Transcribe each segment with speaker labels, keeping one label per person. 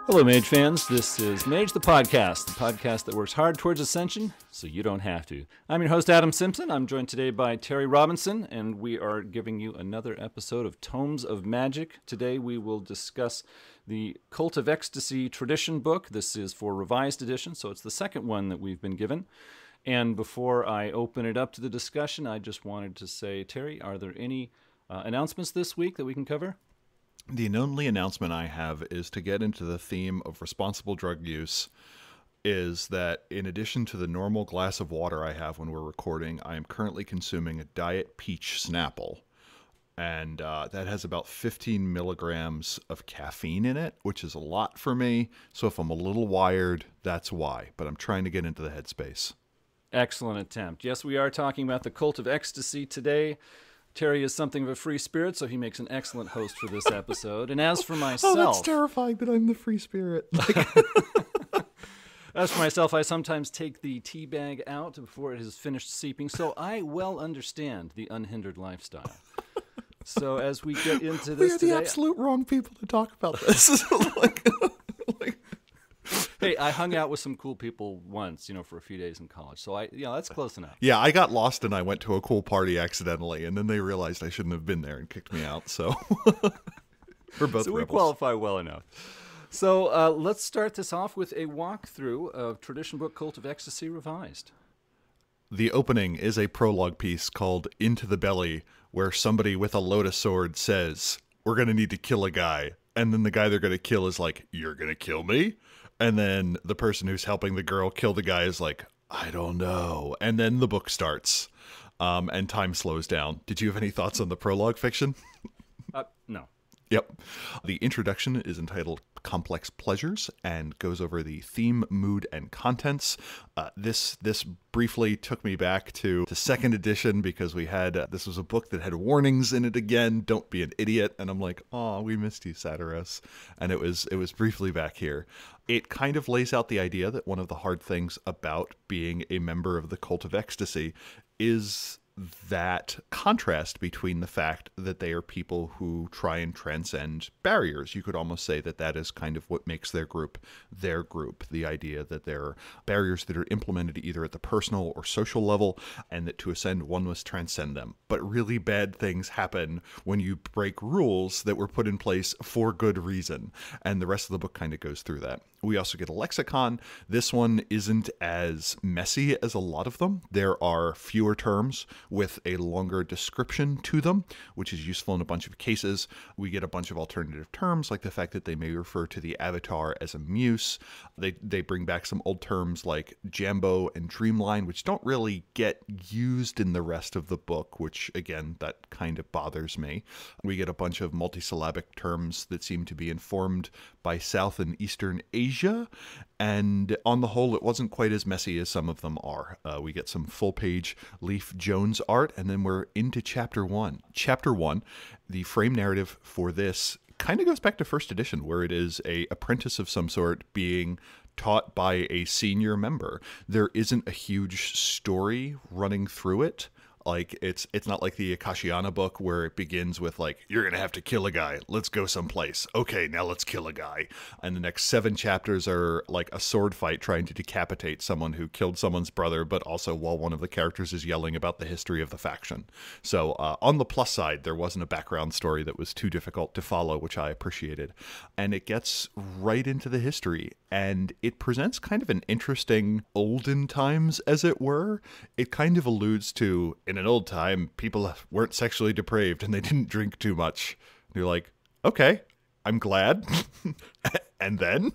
Speaker 1: Hello, Mage fans. This is Mage the podcast that works hard towards Ascension so you don't have to. I'm your host, Adam Simpson. I'm joined today by Terry Robinson, and we are giving you another episode of Tomes of Magick. Today we will discuss the Cult of Ecstasy tradition book. This is for revised edition, so it's the second one that we've been given. And before I open it up to the discussion, I just wanted to say, Terry, are there any announcements this week that we can cover?
Speaker 2: The only announcement I have is to get into the theme of responsible drug use, is that in addition to the normal glass of water I have when we're recording, I am currently consuming a Diet Peach Snapple. And that has about 15 milligrams of caffeine in it, which is a lot for me. So if I'm a little wired, that's why. But I'm trying to get into the headspace.
Speaker 1: Excellent attempt. Yes, we are talking about the Cult of Ecstasy today. Terry is something of a free spirit, so he makes an excellent host for this episode. And as for myself...
Speaker 2: Oh, that's terrifying that I'm the free spirit.
Speaker 1: As for myself, I sometimes take the tea bag out before it has finished seeping, so I well understand the unhindered lifestyle. So as we get into this
Speaker 2: We are
Speaker 1: today...
Speaker 2: the absolute wrong people to talk about this.
Speaker 1: Hey, I hung out with some cool people once, for a few days in college. So that's close enough.
Speaker 2: Yeah, I got lost and I went to a cool party accidentally, and then they realized I shouldn't have been there and kicked me out. So we're both
Speaker 1: So we
Speaker 2: rebels.
Speaker 1: qualify well enough. So let's start this off with a walkthrough of Tradition Book Cult of Ecstasy Revised.
Speaker 2: The opening is a prologue piece called Into the Belly, where somebody with a lotus sword says, "We're going to need to kill a guy." And then the guy they're going to kill is like, "You're going to kill me?" And then the person who's helping the girl kill the guy is like, "I don't know." And then the book starts, and time slows down. Did you have any thoughts on the prologue fiction?
Speaker 1: No.
Speaker 2: Yep. The introduction is entitled Complex Pleasures and goes over the theme, mood, and contents. This briefly took me back to the second edition because we had, this was a book that had warnings in it again, "Don't be an idiot." And I'm like, "Oh, we missed you, Satiros." And it was briefly back here. It kind of lays out the idea that one of the hard things about being a member of the Cult of Ecstasy is that contrast between the fact that they are people who try and transcend barriers. You could almost say that that is kind of what makes their group. The idea that there are barriers that are implemented either at the personal or social level, and that to ascend, one must transcend them. But really bad things happen when you break rules that were put in place for good reason. And the rest of the book kind of goes through that. We also get a lexicon. This one isn't as messy as a lot of them. There are fewer terms with a longer description to them, which is useful in a bunch of cases. We get a bunch of alternative terms, like the fact that they may refer to the avatar as a muse. They bring back some old terms like Jambo and Dreamline, which don't really get used in the rest of the book, which, again, that kind of bothers me. We get a bunch of multisyllabic terms that seem to be informed by South and Eastern Asia, and on the whole, it wasn't quite as messy as some of them are. We get some full-page Leaf Jones art, and then we're into Chapter 1. Chapter 1, the frame narrative for this kind of goes back to first edition, where it is a apprentice of some sort being taught by a senior member. There isn't a huge story running through it. Like, it's not like the Akashiana book where it begins with, like, "You're going to have to kill a guy. Let's go someplace. Okay, now let's kill a guy." And the next 7 chapters are like a sword fight trying to decapitate someone who killed someone's brother, but also while one of the characters is yelling about the history of the faction. So on the plus side, there wasn't a background story that was too difficult to follow, which I appreciated. And it gets right into the history, and it presents kind of an interesting olden times, as it were. It kind of alludes to, in an old time, people weren't sexually depraved and they didn't drink too much. And you're like, okay, I'm glad. And then?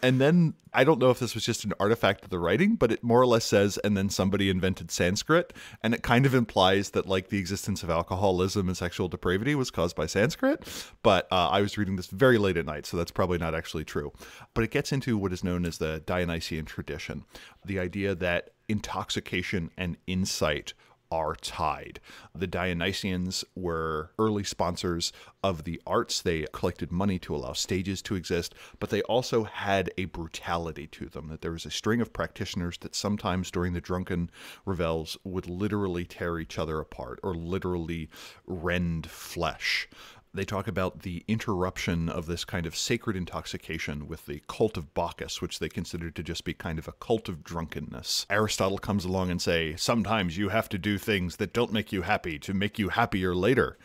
Speaker 2: And then, I don't know if this was just an artifact of the writing, but it more or less says, and then somebody invented Sanskrit. And it kind of implies that, like, the existence of alcoholism and sexual depravity was caused by Sanskrit. But I was reading this very late at night, so that's probably not actually true. But it gets into what is known as the Dionysian tradition. The idea that intoxication and insight are tied. The Dionysians were early sponsors of the arts. They collected money to allow stages to exist, but they also had a brutality to them, that there was a string of practitioners that sometimes during the drunken revels would literally tear each other apart or literally rend flesh. They talk about the interruption of this kind of sacred intoxication with the cult of Bacchus, which they consider to just be kind of a cult of drunkenness. Aristotle comes along and say, sometimes you have to do things that don't make you happy to make you happier later.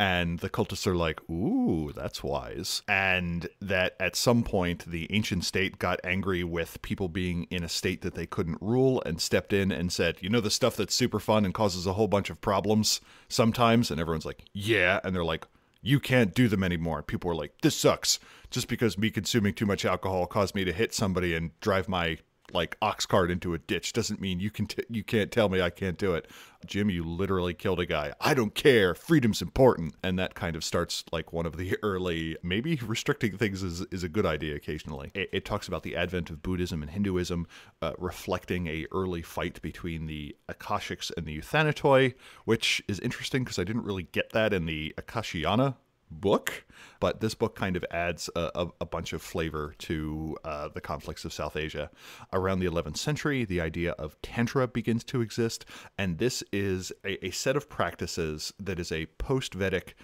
Speaker 2: And the cultists are like, ooh, that's wise. And that at some point, the ancient state got angry with people being in a state that they couldn't rule and stepped in and said, you know, the stuff that's super fun and causes a whole bunch of problems sometimes? And everyone's like, yeah. And they're like, you can't do them anymore. People were like, this sucks. Just because me consuming too much alcohol caused me to hit somebody and drive my ox cart into a ditch doesn't mean you can't tell me I can't do it. Jim, you literally killed a guy. I don't care. Freedom's important. And that kind of starts like one of the early, maybe restricting things is a good idea occasionally. It talks about the advent of Buddhism and Hinduism, reflecting a early fight between the Akashics and the Euthanatoi, which is interesting because I didn't really get that in the Akashiana book, but this book kind of adds a bunch of flavor to the conflicts of South Asia. Around the 11th century, the idea of Tantra begins to exist, and this is a set of practices that is a post-Vedic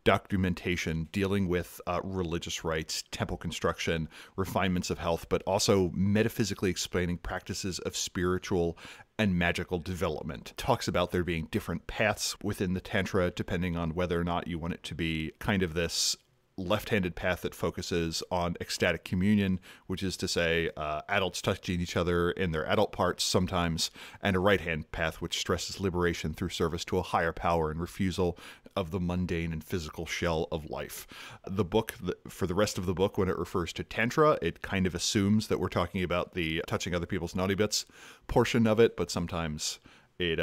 Speaker 2: documentation dealing with religious rites, temple construction, refinements of health, but also metaphysically explaining practices of spiritual and magical development. Talks about there being different paths within the Tantra depending on whether or not you want it to be kind of this left-handed path that focuses on ecstatic communion, which is to say adults touching each other in their adult parts sometimes, and a right-hand path which stresses liberation through service to a higher power and refusal of the mundane and physical shell of life. The book, for the rest of the book, when it refers to Tantra, it kind of assumes that we're talking about the touching other people's naughty bits portion of it, but sometimes it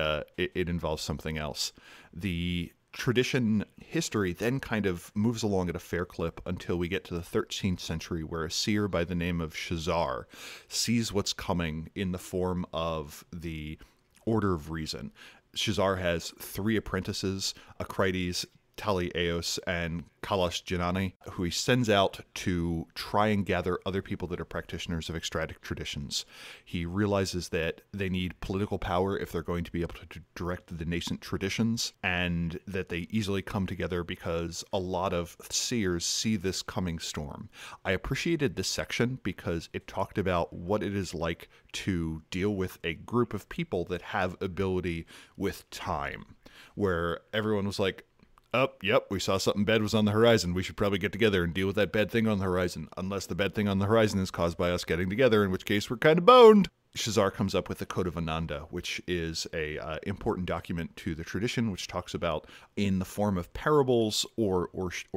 Speaker 2: involves something else. The tradition history then kind of moves along at a fair clip until we get to the 13th century, where a seer by the name of Shazar sees what's coming in the form of the Order of Reason. Shazar has 3 apprentices, Acrides, Eos, and Kalash Janani, who he sends out to try and gather other people that are practitioners of ecstatic traditions. He realizes that they need political power if they're going to be able to direct the nascent traditions, and that they easily come together because a lot of seers see this coming storm. I appreciated this section because it talked about what it is like to deal with a group of people that have ability with time, where everyone was like, oh, yep, we saw something bad was on the horizon. We should probably get together and deal with that bad thing on the horizon, unless the bad thing on the horizon is caused by us getting together, in which case we're kind of boned. Shazar comes up with the Code of Ananda, which is a important document to the tradition, which talks about, in the form of parables or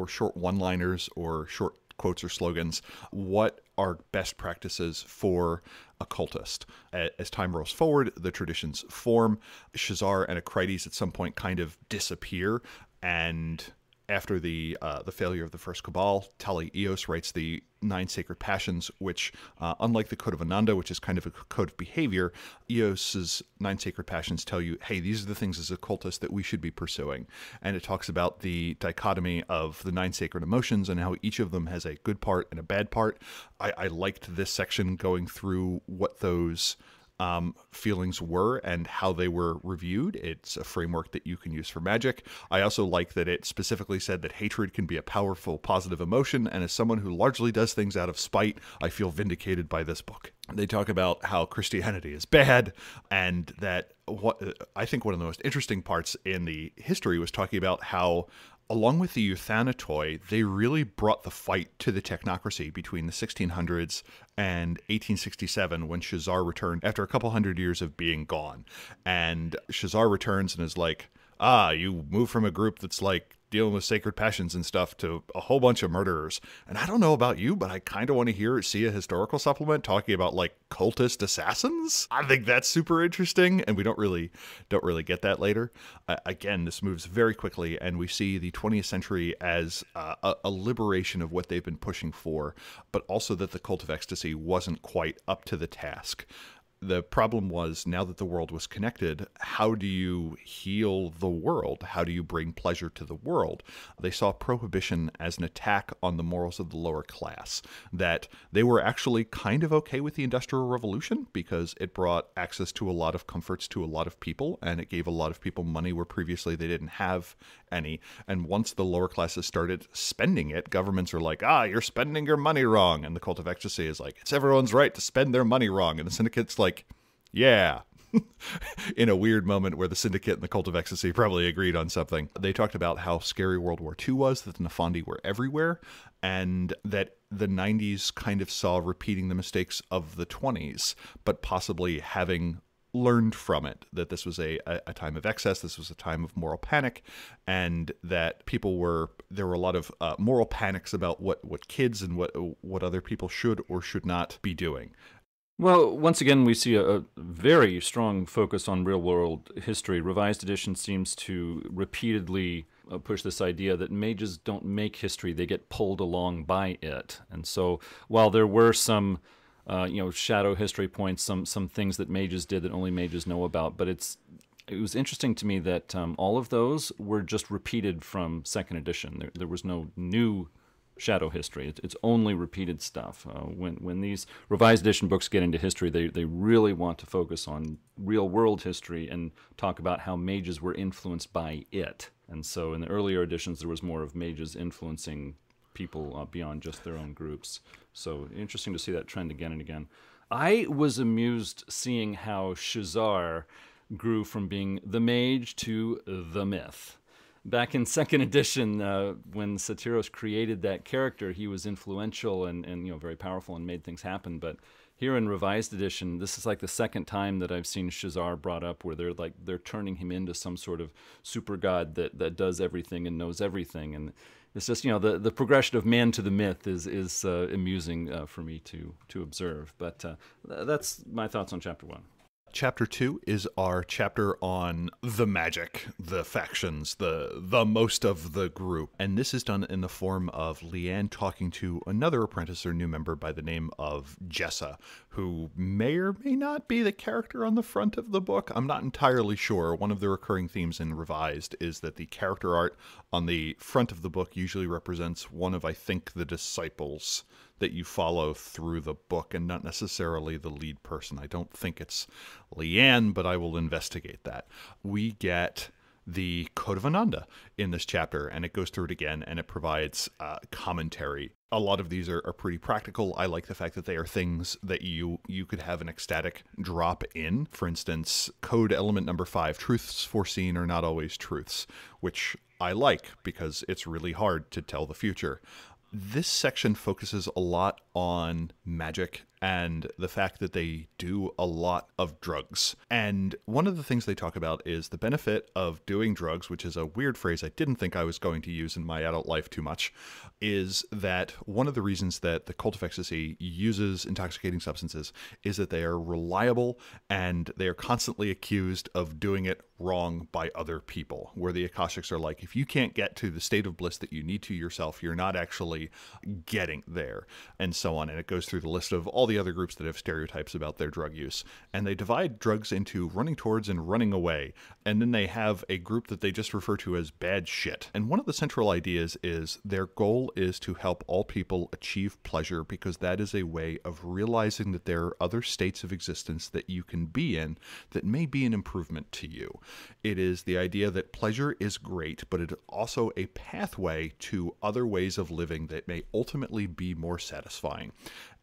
Speaker 2: short one-liners or short quotes or slogans, what are best practices for a cultist. As time rolls forward, the traditions form. Shazar and Acrides at some point kind of disappear, and after the failure of the first Cabal, Eos writes the 9 Sacred Passions, which, unlike the Code of Ananda, which is kind of a code of behavior, Eos's 9 Sacred Passions tell you, hey, these are the things as a cultist that we should be pursuing. And it talks about the dichotomy of the 9 sacred emotions and how each of them has a good part and a bad part. I liked this section going through what those feelings were and how they were reviewed. It's a framework that you can use for Magick. I also like that it specifically said that hatred can be a powerful positive emotion, and as someone who largely does things out of spite, I feel vindicated by this book. They talk about how Christianity is bad, and that what I think one of the most interesting parts in the history was talking about how, along with the Euthanatoi, they really brought the fight to the technocracy between the 1600s and 1867, when Shazar returned after a couple hundred years of being gone. And Shazar returns and is like, you move from a group that's like dealing with sacred passions and stuff to a whole bunch of murderers. And I don't know about you, but I kind of want to see a historical supplement talking about like cultist assassins. I think that's super interesting, and we don't really get that later. Again, this moves very quickly, and we see the 20th century as a liberation of what they've been pushing for, but also that the cult of ecstasy wasn't quite up to the task. The problem was, now that the world was connected, how do you heal the world? How do you bring pleasure to the world? They saw prohibition as an attack on the morals of the lower class, that they were actually kind of okay with the Industrial Revolution because it brought access to a lot of comforts to a lot of people, and it gave a lot of people money where previously they didn't have any. And once the lower classes started spending it, governments are like, you're spending your money wrong. And the Cult of Ecstasy is like, it's everyone's right to spend their money wrong. And the Syndicate's like, yeah. In a weird moment where the Syndicate and the Cult of Ecstasy probably agreed on something. They talked about how scary World War II was, that the Nefandi were everywhere, and that the 90s kind of saw repeating the mistakes of the 20s, but possibly having learned from it, that this was a time of excess, this was a time of moral panic, and that there were a lot of moral panics about what kids and what other people should or should not be doing.
Speaker 1: Well, once again, we see a very strong focus on real-world history. Revised Edition seems to repeatedly push this idea that mages don't make history, they get pulled along by it. And so while there were some shadow history points, some things that mages did that only mages know about, but it was interesting to me that all of those were just repeated from second edition. There was no new shadow history. It's only repeated stuff. When these revised edition books get into history, they really want to focus on real world history and talk about how mages were influenced by it. And so in the earlier editions, there was more of mages influencing people beyond just their own groups. So interesting to see that trend again and again. I was amused seeing how Shazar grew from being the mage to the myth. Back in second edition, when Satyros created that character, he was influential and very powerful and made things happen. But here in revised edition, this is like the second time that I've seen Shazar brought up, where they're turning him into some sort of super god that does everything and knows everything. And it's just the progression of man to the myth is amusing for me to observe. But that's my thoughts on chapter 1.
Speaker 2: Chapter 2 is our chapter on the Magick, the factions, the most of the group. And this is done in the form of Leanne talking to another apprentice or new member by the name of Jessa, who may or may not be the character on the front of the book. I'm not entirely sure. One of the recurring themes in Revised is that the character art on the front of the book usually represents one of, I think, the disciples that you follow through the book, and not necessarily the lead person. I don't think it's Leanne, but I will investigate that. We get the Code of Ananda in this chapter, and it goes through it again, and it provides commentary. A lot of these are pretty practical. I like the fact that they are things that you could have an ecstatic drop in. For instance, code element number 5, truths foreseen are not always truths, which I like because it's really hard to tell the future. This section focuses a lot on Magick and the fact that they do a lot of drugs. And one of the things they talk about is the benefit of doing drugs, which is a weird phrase I didn't think I was going to use in my adult life too much, is that one of the reasons that the Cult of Ecstasy uses intoxicating substances is that they are reliable and they are constantly accused of doing it wrong by other people, where the Akashics are like, if you can't get to the state of bliss that you need to yourself, you're not actually getting there, and so on. And it goes through the list of all the other groups that have stereotypes about their drug use. And they divide drugs into running towards and running away. And then they have a group that they just refer to as bad shit. And one of the central ideas is their goal is to help all people achieve pleasure, because that is a way of realizing that there are other states of existence that you can be in that may be an improvement to you. It is the idea that pleasure is great, but it is also a pathway to other ways of living that may ultimately be more satisfying.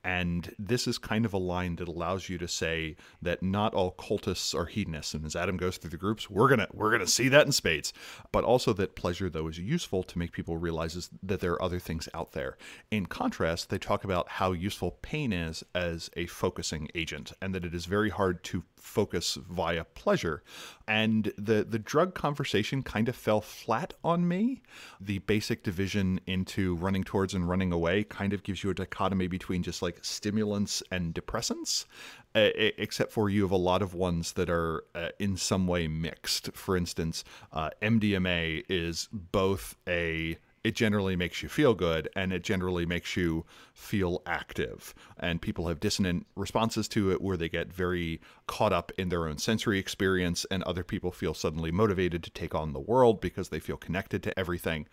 Speaker 2: And this is kind of a line that allows you to say that not all cultists are hedonists. And as Adam goes through the groups, we're gonna see that in spades. But also that pleasure, though, is useful to make people realize that there are other things out there. In contrast, they talk about how useful pain is as a focusing agent, and that it is very hard to focus via pleasure. And the drug conversation kind of fell flat on me. The basic division into running towards and running away kind of gives you a dichotomy between just like stimulants and depressants, except for you have a lot of ones that are in some way mixed. For instance, MDMA is both a it generally makes you feel good, and it generally makes you feel active. And people have dissonant responses to it where they get very caught up in their own sensory experience, and other people feel suddenly motivated to take on the world because they feel connected to everything.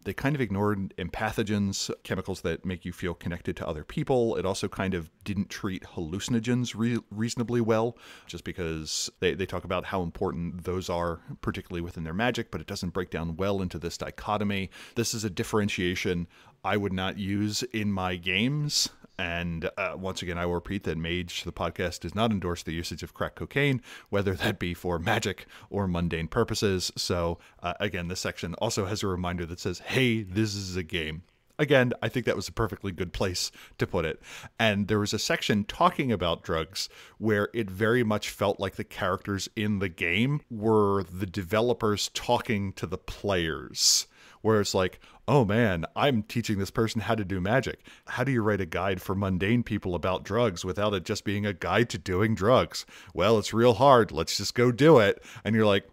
Speaker 2: They kind of ignored empathogens, chemicals that make you feel connected to other people. It also kind of didn't treat hallucinogens reasonably well, just because they talk about how important those are, particularly within their magic, but it doesn't break down well into this dichotomy. This is a differentiation I would not use in my games. And once again, I will repeat that Mage, the podcast, does not endorse the usage of crack cocaine, whether that be for magic or mundane purposes. So again, this section also has a reminder that says, hey, this is a game. Again, I think that was a perfectly good place to put it. And there was a section talking about drugs where it very much felt like the characters in the game were the developers talking to the players, where it's like, oh man, I'm teaching this person how to do magic. How do you write a guide for mundane people about drugs without it just being a guide to doing drugs? Well, it's real hard. Let's just go do it. And you're like,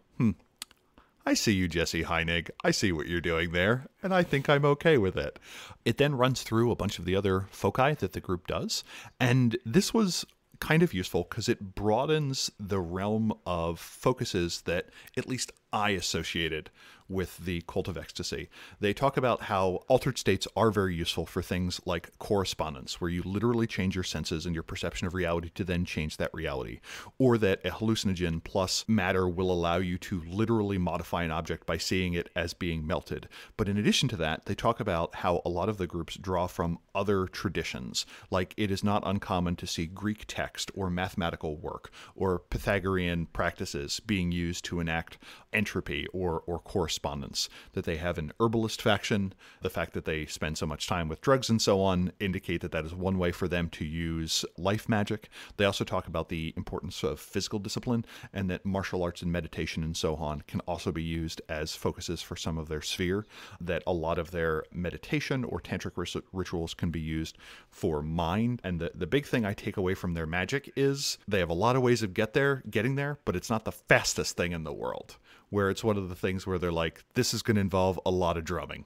Speaker 2: I see you, Jesse Heinig. I see what you're doing there, and I think I'm okay with it. It then runs through a bunch of the other foci that the group does, and this was kind of useful because it broadens the realm of focuses that at least I associated with the Cult of Ecstasy. They talk about how altered states are very useful for things like correspondence, where you literally change your senses and your perception of reality to then change that reality, or that a hallucinogen plus matter will allow you to literally modify an object by seeing it as being melted. But in addition to that, they talk about how a lot of the groups draw from other traditions, like it is not uncommon to see Greek text or mathematical work or Pythagorean practices being used to enact entropy or correspondence, that they have an herbalist faction. The fact that they spend so much time with drugs and so on indicate that that is one way for them to use life magic. They also talk about the importance of physical discipline, and that martial arts and meditation and so on can also be used as focuses for some of their sphere, that a lot of their meditation or tantric rituals can be used for mind. And the big thing I take away from their magic is they have a lot of ways of getting there, but it's not the fastest thing in the world, where it's one of the things where they're like, this is going to involve a lot of drumming.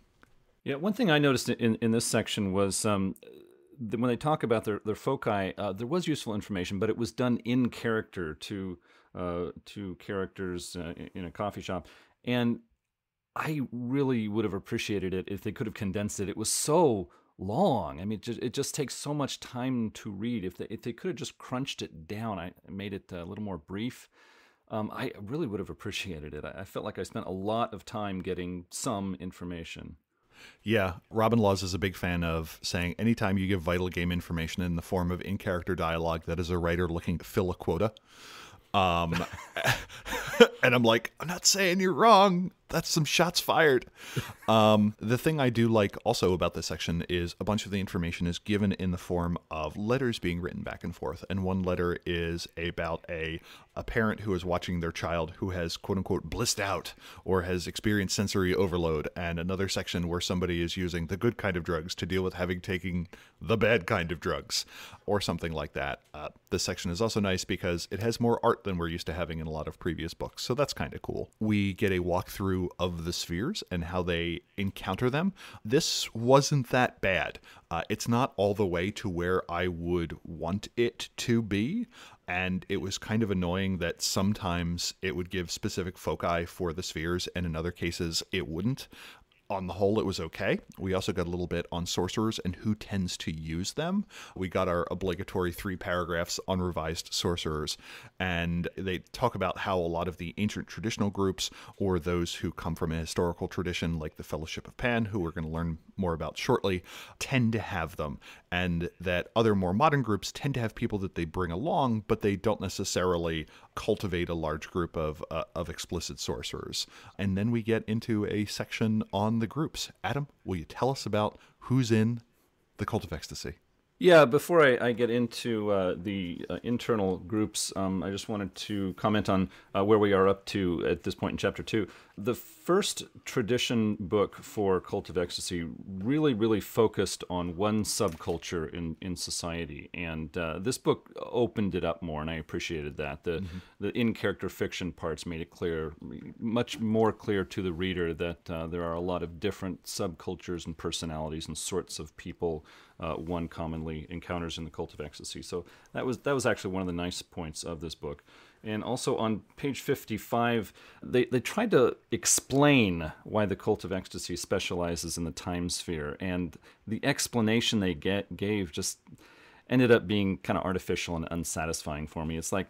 Speaker 1: Yeah, one thing I noticed in this section was when they talk about their foci, there was useful information, but it was done in character to characters in a coffee shop. And I really would have appreciated it if they could have condensed it. It was so long. I mean, it just takes so much time to read. If they could have just crunched it down, I made it a little more brief, I really would have appreciated it. I felt like I spent a lot of time getting some information.
Speaker 2: Yeah, Robin Laws is a big fan of saying anytime you give vital game information in the form of in-character dialogue, that is a writer looking to fill a quota. And I'm like, I'm not saying you're wrong. That's some shots fired. The thing I do like also about this section is a bunch of the information is given in the form of letters being written back and forth. And one letter is about a parent who is watching their child who has, quote unquote, blissed out or has experienced sensory overload. And another section where somebody is using the good kind of drugs to deal with having taken the bad kind of drugs or something like that. This section is also nice because it has more art than we're used to having in a lot of previous books. So that's kind of cool. We get a walkthrough of the spheres and how they encounter them. This wasn't that bad. It's not all the way to where I would want it to be. And it was kind of annoying that sometimes it would give specific foci for the spheres, and in other cases it wouldn't. On the whole, it was okay. We also got a little bit on sorcerers and who tends to use them. We got our obligatory 3 paragraphs on revised sorcerers, and they talk about how a lot of the ancient traditional groups, or those who come from a historical tradition like the Fellowship of Pan, who we're going to learn more about shortly, tend to have them, and that other more modern groups tend to have people that they bring along, but they don't necessarily cultivate a large group of explicit sorcerers. And then we get into a section on the groups. Adam, will you tell us about who's in the Cult of Ecstasy?
Speaker 1: Yeah, before I get into the internal groups, I just wanted to comment on where we are up to at this point in Chapter 2. The first tradition book for Cult of Ecstasy really focused on one subculture in society, and this book opened it up more, and I appreciated that. The in-character fiction parts made it clear, much more clear to the reader that there are a lot of different subcultures and personalities and sorts of people one commonly encounters in the Cult of Ecstasy. So that was actually one of the nice points of this book. And also on page 55, they tried to explain why the Cult of Ecstasy specializes in the time sphere, and the explanation they gave just ended up being kind of artificial and unsatisfying for me. It's like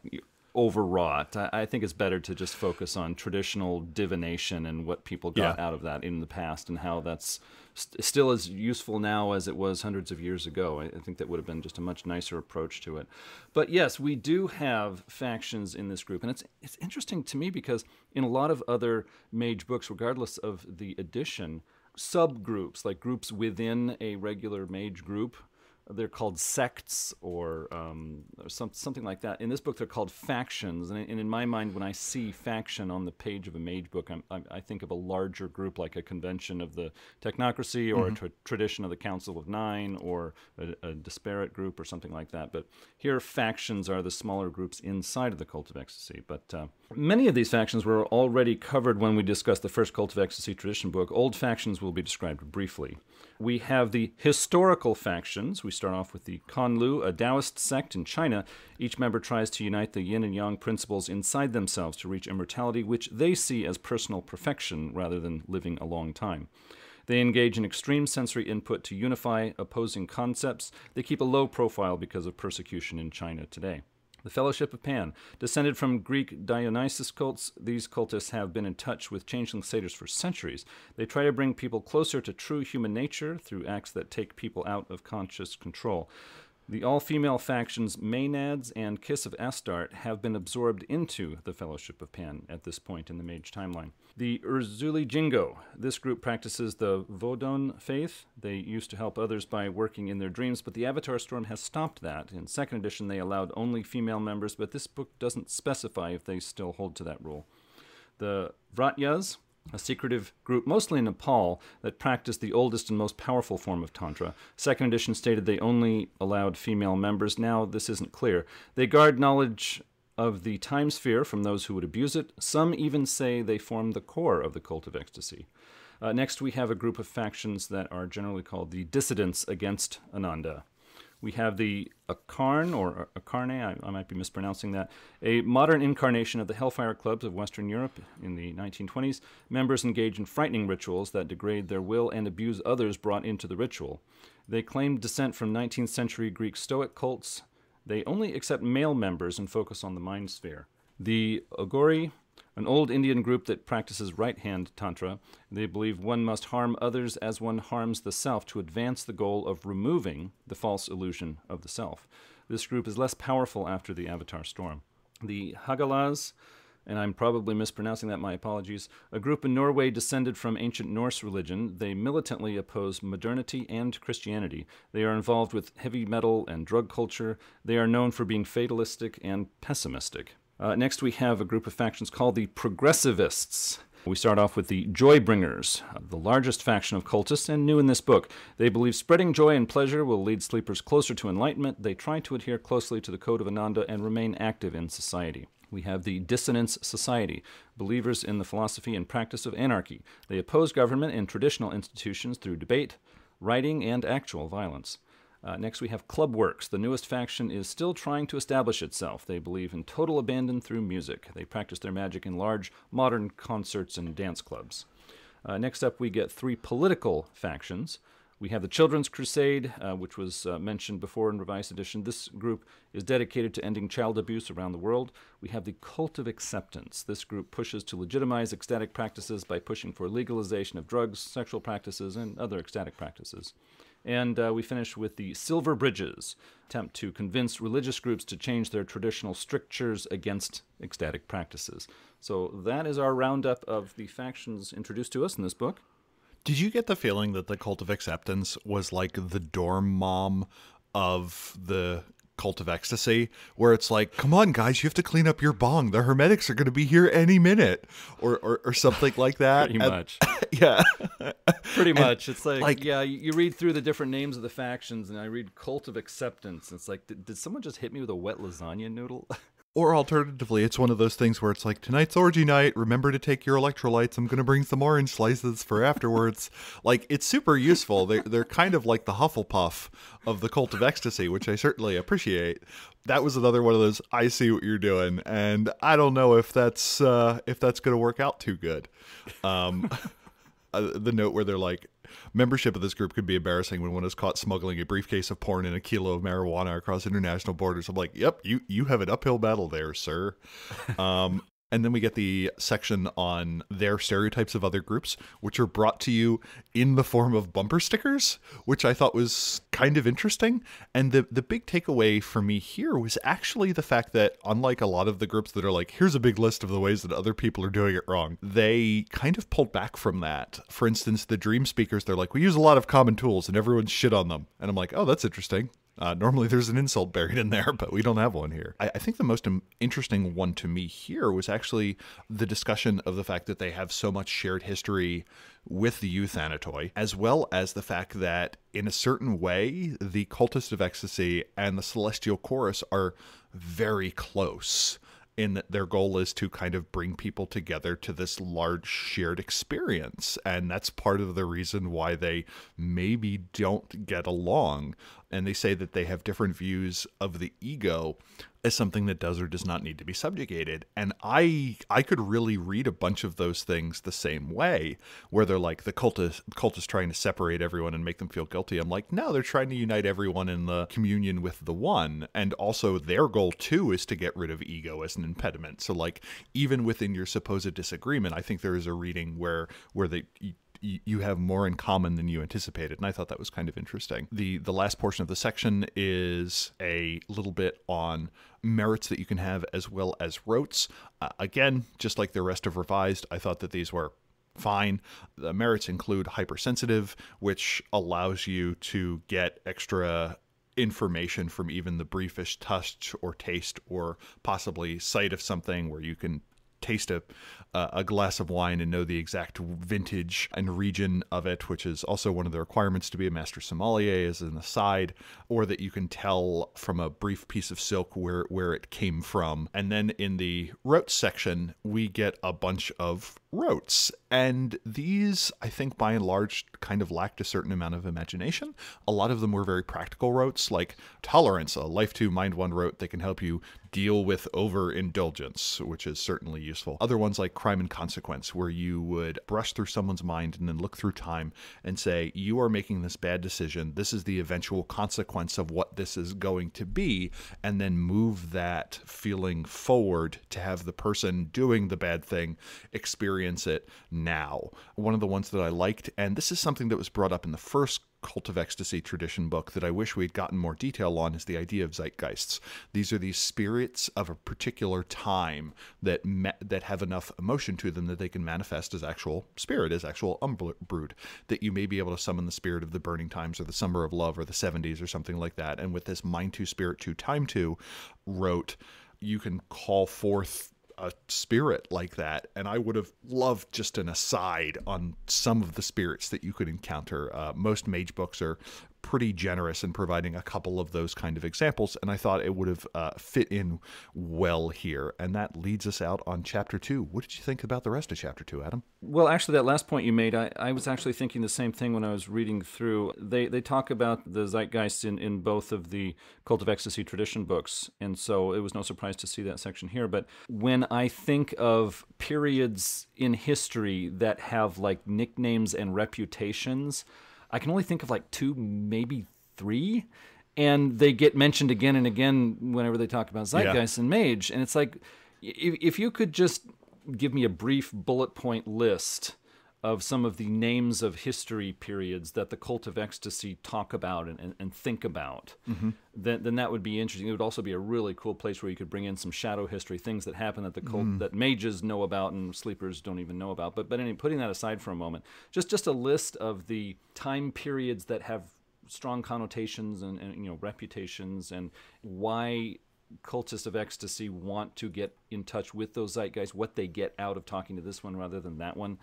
Speaker 1: overwrought. I think it's better to just focus on traditional divination and what people got out of that in the past, and how that's still as useful now as it was hundreds of years ago. I think that would have been just a much nicer approach to it. But yes, we do have factions in this group, and it's interesting to me because in a lot of other mage books, regardless of the edition, subgroups, like groups within a regular mage group, they're called sects or something like that. In this book, they're called factions. And in my mind, when I see faction on the page of a mage book, I think of a larger group, like a convention of the technocracy, or a tradition of the Council of Nine, or a disparate group or something like that. But here, factions are the smaller groups inside of the Cult of Ecstasy. But many of these factions were already covered when we discussed the first Cult of Ecstasy tradition book. Old factions will be described briefly. We have the historical factions. We start off with the Conlu, a Taoist sect in China. Each member tries to unite the yin and yang principles inside themselves to reach immortality, which they see as personal perfection rather than living a long time. They engage in extreme sensory input to unify opposing concepts. They keep a low profile because of persecution in China today. The Fellowship of Pan. Descended from Greek Dionysus cults, these cultists have been in touch with changeling satyrs for centuries. They try to bring people closer to true human nature through acts that take people out of conscious control. The all-female factions Maenads and Kiss of Astarte have been absorbed into the Fellowship of Pan at this point in the mage timeline. The Urzuli Jingo. This group practices the Vodun faith. They used to help others by working in their dreams, but the Avatar Storm has stopped that. In second edition, they allowed only female members, but this book doesn't specify if they still hold to that rule. The Vratyas, a secretive group mostly in Nepal that practiced the oldest and most powerful form of Tantra. Second edition stated they only allowed female members. Now this isn't clear. They guard knowledge of the time sphere from those who would abuse it. Some even say they form the core of the Cult of Ecstasy. Next, we have a group of factions that are generally called the dissidents against Ananda. We have the Akarn, or Akarne, I might be mispronouncing that, a modern incarnation of the Hellfire Clubs of Western Europe in the 1920s. Members engage in frightening rituals that degrade their will and abuse others brought into the ritual. They claim descent from 19th century Greek Stoic cults. They only accept male members and focus on the mind sphere. The Ogori, an old Indian group that practices right-hand Tantra. They believe one must harm others as one harms the self to advance the goal of removing the false illusion of the self. This group is less powerful after the Avatar Storm. The Hagalas, and I'm probably mispronouncing that, my apologies, a group in Norway descended from ancient Norse religion. They militantly oppose modernity and Christianity. They are involved with heavy metal and drug culture. They are known for being fatalistic and pessimistic. Next, we have a group of factions called the Progressivists. We start off with the Joybringers, the largest faction of cultists and new in this book. They believe spreading joy and pleasure will lead sleepers closer to enlightenment. They try to adhere closely to the Code of Ananda and remain active in society. We have the Dissonance Society, believers in the philosophy and practice of anarchy. They oppose government and traditional institutions through debate, writing, and actual violence. Next, we have Clubworks. The newest faction is still trying to establish itself. They believe in total abandon through music. They practice their magic in large, modern concerts and dance clubs. Next up, we get three political factions. We have the Children's Crusade, which was mentioned before in Revised Edition. This group is dedicated to ending child abuse around the world. We have the Cult of Acceptance. This group pushes to legitimize ecstatic practices by pushing for legalization of drugs, sexual practices, and other ecstatic practices. And we finish with the Silver Bridges, attempt to convince religious groups to change their traditional strictures against ecstatic practices. So that is our roundup of the factions introduced to us in this book.
Speaker 2: Did you get the feeling that the Cult of Acceptance was like the dorm mom of the Cult of Ecstasy, where it's like, come on, guys, you have to clean up your bong. The Hermetics are going to be here any minute, or something like that.
Speaker 1: Pretty much.
Speaker 2: Yeah.
Speaker 1: Pretty much. It's like, yeah, you read through the different names of the factions, and I read Cult of Acceptance. It's like, did someone just hit me with a wet lasagna noodle?
Speaker 2: Or alternatively, it's one of those things where it's like, tonight's orgy night, remember to take your electrolytes, I'm going to bring some orange slices for afterwards. Like, it's super useful. They're kind of like the Hufflepuff of the Cult of Ecstasy, which I certainly appreciate. That was another one of those, I see what you're doing, and I don't know if that's going to work out too good. The note where they're like, membership of this group could be embarrassing when one is caught smuggling a briefcase of porn and a kilo of marijuana across international borders. I'm like, yep, you have an uphill battle there, sir. And then we get the section on their stereotypes of other groups, which are brought to you in the form of bumper stickers, which I thought was kind of interesting. And the big takeaway for me here was actually the fact that, unlike a lot of the groups that are like, here's a big list of the ways that other people are doing it wrong, they kind of pulled back from that. For instance, the Dream Speakers, they're like, we use a lot of common tools and everyone's shit on them. And I'm like, oh, that's interesting. Normally there's an insult buried in there, but we don't have one here. I think the most interesting one to me here was actually the discussion of the fact that they have so much shared history with the Euthanatoi, as well as the fact that in a certain way, the Cultist of Ecstasy and the Celestial Chorus are very close, in that their goal is to kind of bring people together to this large shared experience. And that's part of the reason why they maybe don't get along. And they say that they have different views of the ego as something that does or does not need to be subjugated. And I could really read a bunch of those things the same way, where they're like, the cult is trying to separate everyone and make them feel guilty. I'm like, no, they're trying to unite everyone in the communion with the one. And also their goal too is to get rid of ego as an impediment. So like, even within your supposed disagreement, I think there is a reading where you have more in common than you anticipated. And I thought that was kind of interesting. The last portion of the section is a little bit on merits that you can have as well as rotes. Again, just like the rest of Revised, I thought that these were fine. The merits include hypersensitive, which allows you to get extra information from even the briefest touch or taste or possibly sight of something, where you can taste a glass of wine and know the exact vintage and region of it, which is also one of the requirements to be a master sommelier, as an aside, or that you can tell from a brief piece of silk where it came from. And then in the rotes section, we get a bunch of rotes. And these, I think, by and large, kind of lacked a certain amount of imagination. A lot of them were very practical rotes, like tolerance, a life 2 mind 1 rote that can help you deal with overindulgence, which is certainly useful. Other ones like crime and consequence, where you would brush through someone's mind and then look through time and say, you are making this bad decision. This is the eventual consequence of what this is going to be, and then move that feeling forward to have the person doing the bad thing experience it now. One of the ones that I liked, and this is something that was brought up in the first Cult of Ecstasy tradition book that I wish we'd gotten more detail on, is the idea of zeitgeists. These are these spirits of a particular time that have enough emotion to them that they can manifest as actual spirit, as actual umbrood, that you may be able to summon the spirit of the burning times or the summer of love or the 70s or something like that. And with this mind 2, spirit 2, time 2 rote, you can call forth a spirit like that. And I would have loved just an aside on some of the spirits that you could encounter. Most mage books are pretty generous in providing a couple of those kind of examples, and I thought it would have fit in well here. And that leads us out on Chapter 2. What did you think about the rest of Chapter 2, Adam?
Speaker 1: Well, actually, that last point you made, I was actually thinking the same thing when I was reading through. They talk about the zeitgeist in both of the Cult of Ecstasy tradition books, and so it was no surprise to see that section here. But when I think of periods in history that have like nicknames and reputations, I can only think of like 2, maybe 3, and they get mentioned again and again whenever they talk about zeitgeist and mage. And it's like, if you could just give me a brief bullet point list of some of the names of history periods that the Cult of Ecstasy talk about and think about, then that would be interesting. It would also be a really cool place where you could bring in some shadow history, things that happen that the cult that mages know about and sleepers don't even know about. But anyway, putting that aside for a moment, just a list of the time periods that have strong connotations and reputations, and why cultists of ecstasy want to get in touch with those zeitgeists, what they get out of talking to this one rather than that one.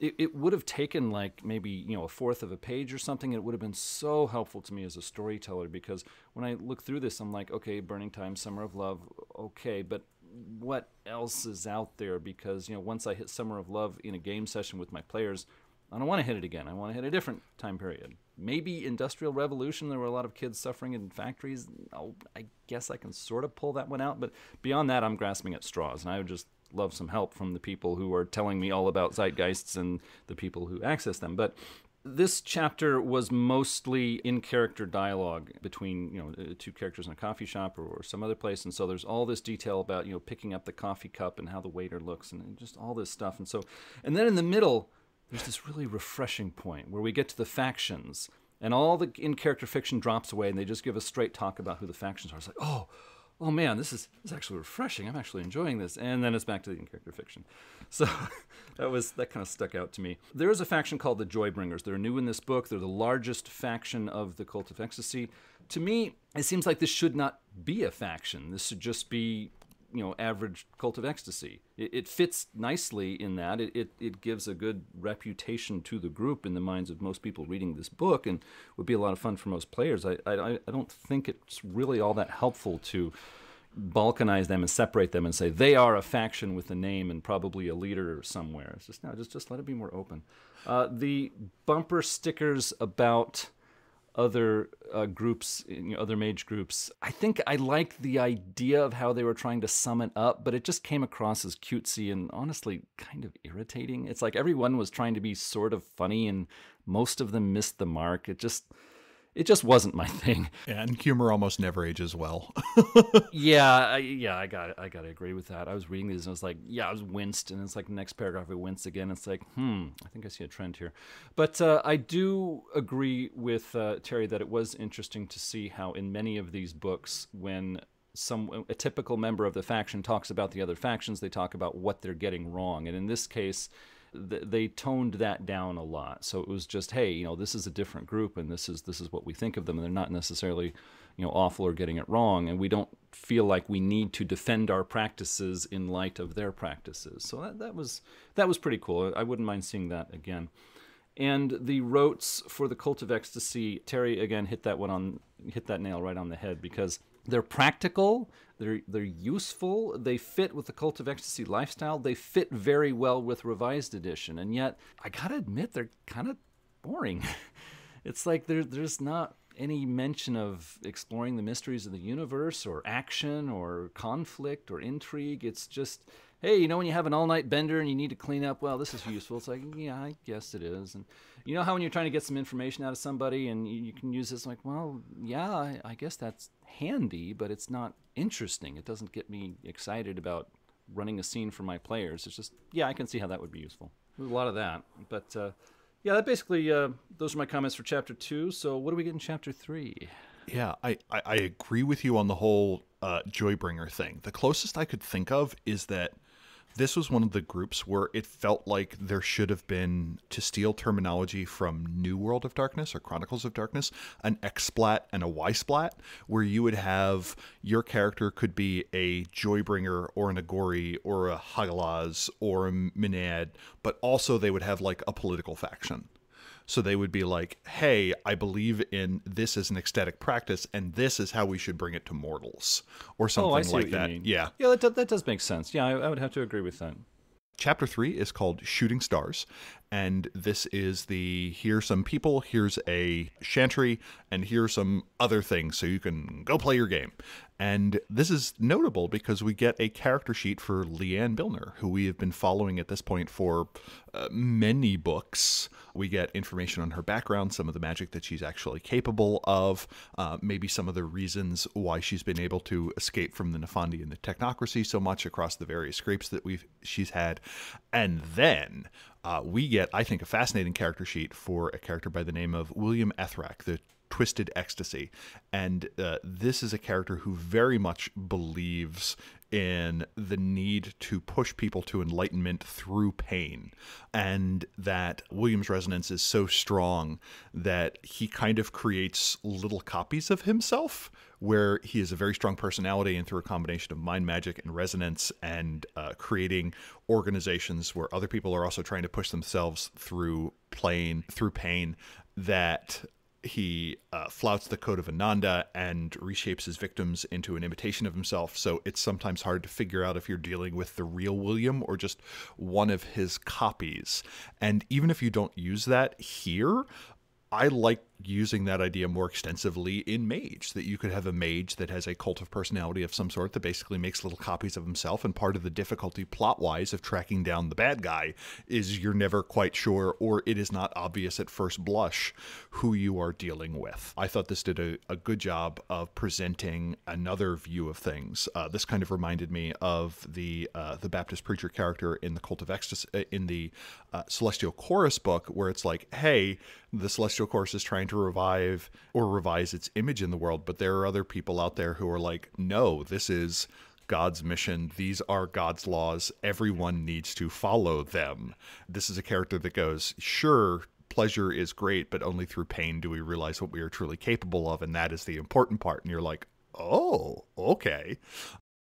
Speaker 1: It would have taken like maybe a fourth of a page or something. It would have been so helpful to me as a storyteller, because when I look through this, I'm like, okay, Burning Time, Summer of Love, okay, but what else is out there? Because once I hit Summer of Love in a game session with my players, I don't want to hit it again. I want to hit a different time period. Maybe Industrial Revolution, there were a lot of kids suffering in factories. I guess I can sort of pull that one out, but beyond that, I'm grasping at straws, and I would just love some help from the people who are telling me all about zeitgeists and the people who access them. But this chapter was mostly in-character dialogue between two characters in a coffee shop or some other place, and so there's all this detail about picking up the coffee cup and how the waiter looks and just all this stuff. And then in the middle, there's this really refreshing point where we get to the factions, and all the in-character fiction drops away, and they just give us straight talk about who the factions are. It's like, oh man, this is actually refreshing. I'm actually enjoying this. And then it's back to the in-character fiction. So that kind of stuck out to me. There is a faction called the Joybringers. They're new in this book. They're the largest faction of the Cult of Ecstasy. To me, it seems like this should not be a faction. This should just be average Cult of Ecstasy. It fits nicely in that. It gives a good reputation to the group in the minds of most people reading this book, and would be a lot of fun for most players. I don't think it's really all that helpful to balkanize them and separate them and say they are a faction with a name and probably a leader somewhere. It's just, no, just let it be more open. The bumper stickers about other groups, other mage groups, I think I liked the idea of how they were trying to sum it up, but it just came across as cutesy and honestly kind of irritating. It's like everyone was trying to be sort of funny and most of them missed the mark. It just wasn't my thing.
Speaker 2: And humor almost never ages well.
Speaker 1: I got to agree with that. I was reading these and I was like, I was winced, and it's like the next paragraph I winced again. It's like, I think I see a trend here. But I do agree with Terry that it was interesting to see how in many of these books, when a typical member of the faction talks about the other factions, they talk about what they're getting wrong. And in this case, they toned that down a lot. So it was just, hey, this is a different group, and this is what we think of them, and they're not necessarily awful or getting it wrong, and we don't feel like we need to defend our practices in light of their practices. So that was pretty cool. I wouldn't mind seeing that again. And the rotes for the Cult of Ecstasy, Terry again hit that nail right on the head, because they're practical, they're useful, they fit with the Cult of Ecstasy lifestyle, they fit very well with Revised Edition, and yet, I gotta admit, they're kind of boring. It's like there's not any mention of exploring the mysteries of the universe, or action, or conflict, or intrigue. It's just, hey, when you have an all-night bender and you need to clean up, well, this is useful. It's like, yeah, I guess it is. And you know how when you're trying to get some information out of somebody and you can use this, like, well, yeah, I guess that's handy, but it's not interesting. It doesn't get me excited about running a scene for my players. It's just, yeah, I can see how that would be useful. There's a lot of that. But, yeah, that basically, those are my comments for Chapter 2. So what do we get in Chapter 3?
Speaker 2: Yeah, I agree with you on the whole Joybringer thing. The closest I could think of is that this was one of the groups where it felt like there should have been, to steal terminology from New World of Darkness or Chronicles of Darkness, an X-splat and a Y-splat, where you would have, your character could be a Joybringer or an Agori or a Hagalaz or a Minad, but also they would have like a political faction. So they would be like, hey, I believe in this as an ecstatic practice, and this is how we should bring it to mortals, or something like that. Yeah.
Speaker 1: Yeah, that does make sense. Yeah, I would have to agree with that.
Speaker 2: Chapter 3 is called Shooting Stars, and this is here's some people, here's a chantry, and here's some other things, so you can go play your game. And this is notable because we get a character sheet for Leanne Billner, who we have been following at this point for many books. We get information on her background, some of the magic that she's actually capable of, maybe some of the reasons why she's been able to escape from the Nefandi and the technocracy so much across the various scrapes that she's had. And then we get, I think, a fascinating character sheet for a character by the name of William Ethrak, the Twisted Ecstasy. And this is a character who very much believes in the need to push people to enlightenment through pain, and that William's resonance is so strong that he kind of creates little copies of himself, where he has a very strong personality, and through a combination of mind magic and resonance and creating organizations where other people are also trying to push themselves through pain, that he flouts the code of Ananda and reshapes his victims into an imitation of himself. So it's sometimes hard to figure out if you're dealing with the real William or just one of his copies. And even if you don't use that here, I like using that idea more extensively in Mage, that you could have a mage that has a cult of personality of some sort that basically makes little copies of himself, and part of the difficulty plot-wise of tracking down the bad guy is you're never quite sure, or it is not obvious at first blush, who you are dealing with. I thought this did a good job of presenting another view of things. This kind of reminded me of the Baptist preacher character in the Cult of Ecstasy, in the Celestial Chorus book, where it's like, hey, the Celestial Chorus is trying to revive or revise its image in the world, but there are other people out there who are like, no, this is God's mission. These are God's laws. Everyone needs to follow them. This is a character that goes, sure, pleasure is great, but only through pain do we realize what we are truly capable of, and that is the important part. And you're like, oh, okay.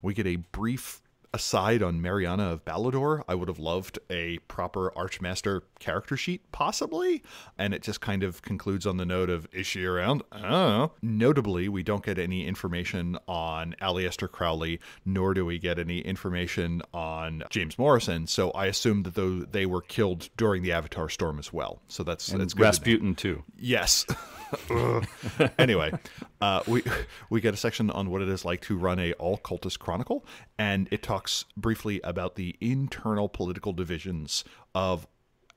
Speaker 2: We get a brief aside on Mariana of Balador. I would have loved a proper Archmaster character sheet, possibly, and it just kind of concludes on the note of, is she around? I don't know. Notably, we don't get any information on Aleister Crowley, nor do we get any information on James Morrison, so I assume that they were killed during the Avatar storm as well. So that's good.
Speaker 1: Rasputin, too.
Speaker 2: Yes. Anyway, we get a section on what it is like to run a all-cultist chronicle, and it talks briefly about the internal political divisions of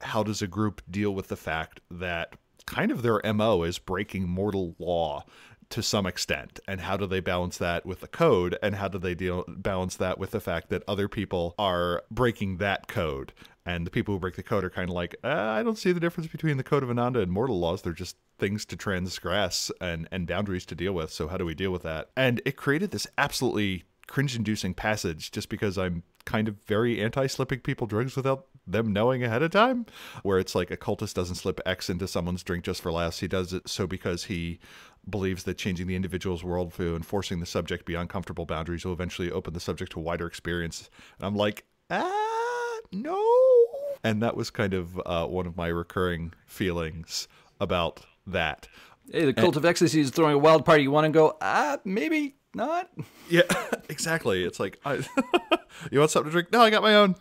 Speaker 2: how does a group deal with the fact that kind of their MO is breaking mortal law to some extent, and how do they balance that with the code, and how do they balance that with the fact that other people are breaking that code, and the people who break the code are kind of like, I don't see the difference between the code of Ananda and mortal laws. They're just things to transgress and boundaries to deal with, so how do we deal with that? And it created this absolutely cringe-inducing passage, just because I'm kind of very anti-slipping people drinks without them knowing ahead of time, where it's like a cultist doesn't slip X into someone's drink just for laughs. He does it so because he believes that changing the individual's worldview and forcing the subject beyond comfortable boundaries will eventually open the subject to wider experience. And I'm like, no. And that was kind of one of my recurring feelings about that.
Speaker 1: Hey, the Cult of Ecstasy is throwing a wild party. You want to go? Maybe not.
Speaker 2: Yeah, exactly. It's like, you want something to drink? No, I got my own.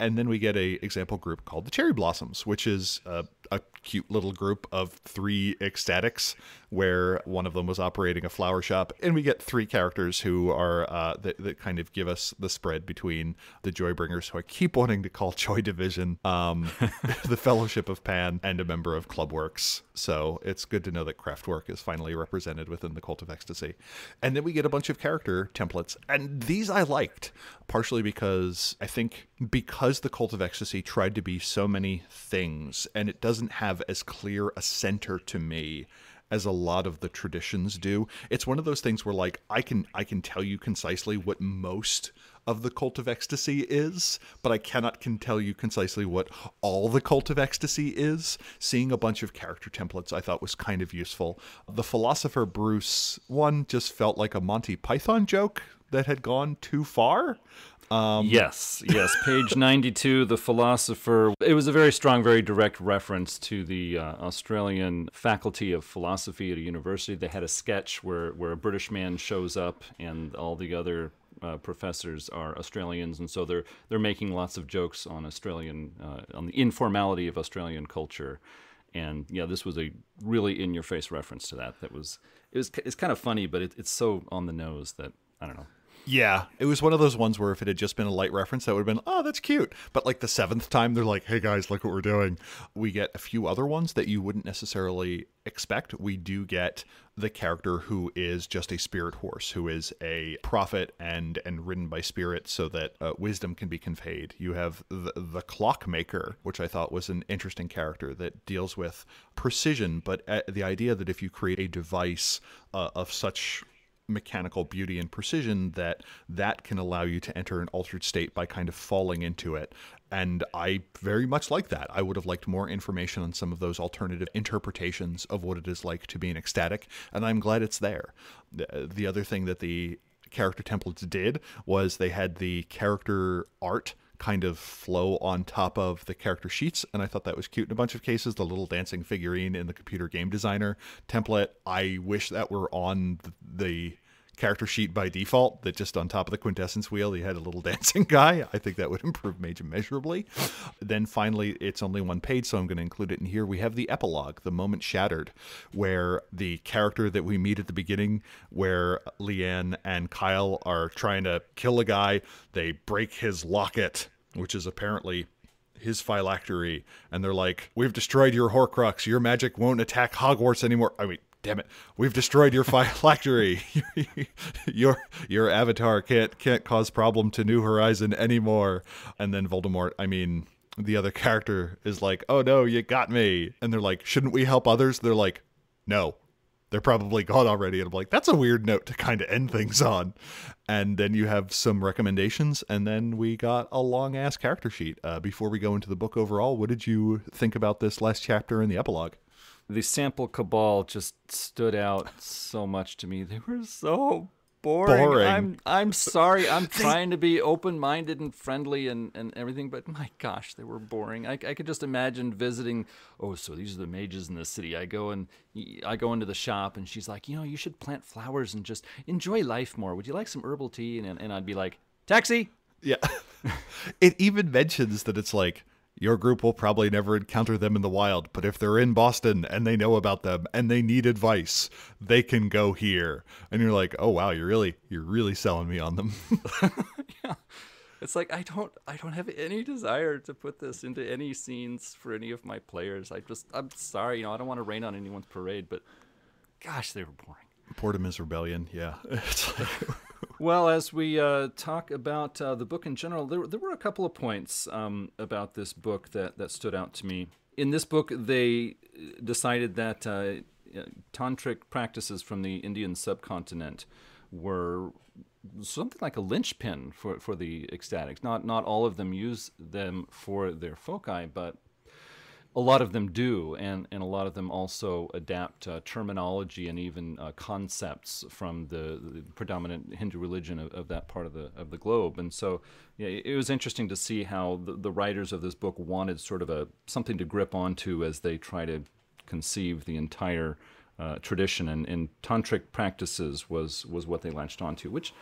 Speaker 2: And then we get a example group called the Cherry Blossoms, which is a cute little group of 3 ecstatics, where one of them was operating a flower shop. And we get 3 characters who are that kind of give us the spread between the Joybringers, who I keep wanting to call Joy Division, the Fellowship of Pan, and a member of Clubworks. So it's good to know that Kraftwerk is finally represented within the Cult of Ecstasy. And then we get a bunch of character templates. And these I liked, partially because I think because the Cult of Ecstasy tried to be so many things, and it doesn't have as clear a center to me as a lot of the traditions do. It's one of those things where, like, I can tell you concisely what most of the Cult of Ecstasy is, but I can tell you concisely what all the Cult of Ecstasy is. Seeing a bunch of character templates I thought was kind of useful. The Philosopher Bruce one just felt like a Monty Python joke that had gone too far.
Speaker 1: Yes. Page 92, The Philosopher. It was a very strong, very direct reference to the Australian Faculty of Philosophy at a university. They had a sketch where a British man shows up and all the other professors are Australians, and so they're making lots of jokes on on the informality of Australian culture. And yeah, this was a really in-your-face reference to that. It's kind of funny, but it's so on the nose that I don't know.
Speaker 2: Yeah, it was one of those ones where if it had just been a light reference, that would have been, oh, that's cute. But like the seventh time, they're like, hey guys, look what we're doing. We get a few other ones that you wouldn't necessarily expect. We do get the character who is just a spirit horse, who is a prophet and ridden by spirit so that wisdom can be conveyed. You have the clockmaker, which I thought was an interesting character that deals with precision, but the idea that if you create a device of such mechanical beauty and precision that can allow you to enter an altered state by kind of falling into it. And I very much like that. I would have liked more information on some of those alternative interpretations of what it is like to be an ecstatic, and I'm glad it's there. The other thing that the character templates did was they had the character art kind of flow on top of the character sheets, and I thought that was cute in a bunch of cases. The little dancing figurine in the computer game designer template, I wish that were on the character sheet by default, that just on top of the quintessence wheel you had a little dancing guy. I think that would improve Mage immeasurably. Then finally, it's only one page, so I'm going to include it in here. We have the epilogue, The Moment Shattered, where the character that we meet at the beginning, where Leanne and Kyle are trying to kill a guy, they break his locket, which is apparently his phylactery, and they're like, we've destroyed your Horcrux, your magic won't attack Hogwarts anymore. I mean, damn it, we've destroyed your phylactery. your avatar can't cause problem to New Horizon anymore. And then Voldemort, I mean, the other character is like, oh no, you got me. And they're like, shouldn't we help others? They're like, no, they're probably gone already. And I'm like, that's a weird note to kind of end things on. And then you have some recommendations, and then we got a long-ass character sheet. Before we go into the book overall, what did you think about this last chapter and the epilogue?
Speaker 1: The sample cabal just stood out so much to me. They were so boring. I'm sorry. I'm trying to be open-minded and friendly and everything, but my gosh, they were boring. I could just imagine visiting, oh, so these are the mages in the city. I go into the shop, and she's like, you should plant flowers and just enjoy life more. Would you like some herbal tea? And I'd be like, taxi!
Speaker 2: Yeah. It even mentions that it's like, your group will probably never encounter them in the wild, but if they're in Boston and they know about them and they need advice, they can go here. And you're like, oh wow, you're really selling me on them.
Speaker 1: Yeah. It's like I don't have any desire to put this into any scenes for any of my players. I'm sorry, I don't want to rain on anyone's parade, but gosh, they were boring.
Speaker 2: Portimus Rebellion, yeah. It's like
Speaker 1: well, as we talk about the book in general, there were a couple of points about this book that stood out to me. In this book, they decided that tantric practices from the Indian subcontinent were something like a linchpin for the ecstatics. Not all of them use them for their foci, but a lot of them do, and a lot of them also adapt terminology and even concepts from the predominant Hindu religion of that part of the globe. And so yeah, it was interesting to see how the writers of this book wanted sort of something to grip onto as they try to conceive the entire tradition. And tantric practices was what they latched onto, which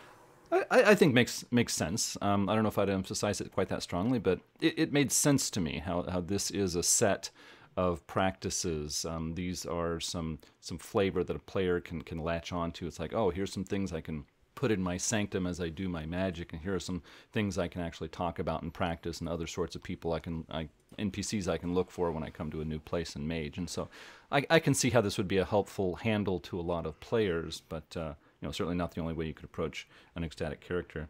Speaker 1: I think makes sense. I don't know if I'd emphasize it quite that strongly, but it made sense to me how this is a set of practices. These are some flavor that a player can latch onto. It's like, oh, here's some things I can put in my sanctum as I do my magic, and here are some things I can actually talk about and practice, and other sorts of people NPCs I can look for when I come to a new place in Mage. And so I can see how this would be a helpful handle to a lot of players, but certainly not the only way you could approach an ecstatic character.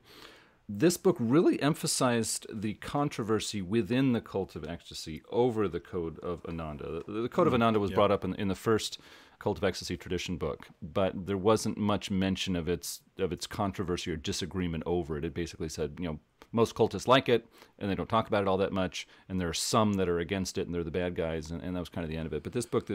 Speaker 1: This book really emphasized the controversy within the Cult of Ecstasy over the Code of Ananda. The Code of Ananda was brought up in the first Cult of Ecstasy tradition book, but there wasn't much mention of its controversy or disagreement over it. It basically said, most cultists like it, and they don't talk about it all that much, and there are some that are against it, and they're the bad guys, and that was kind of the end of it. But this book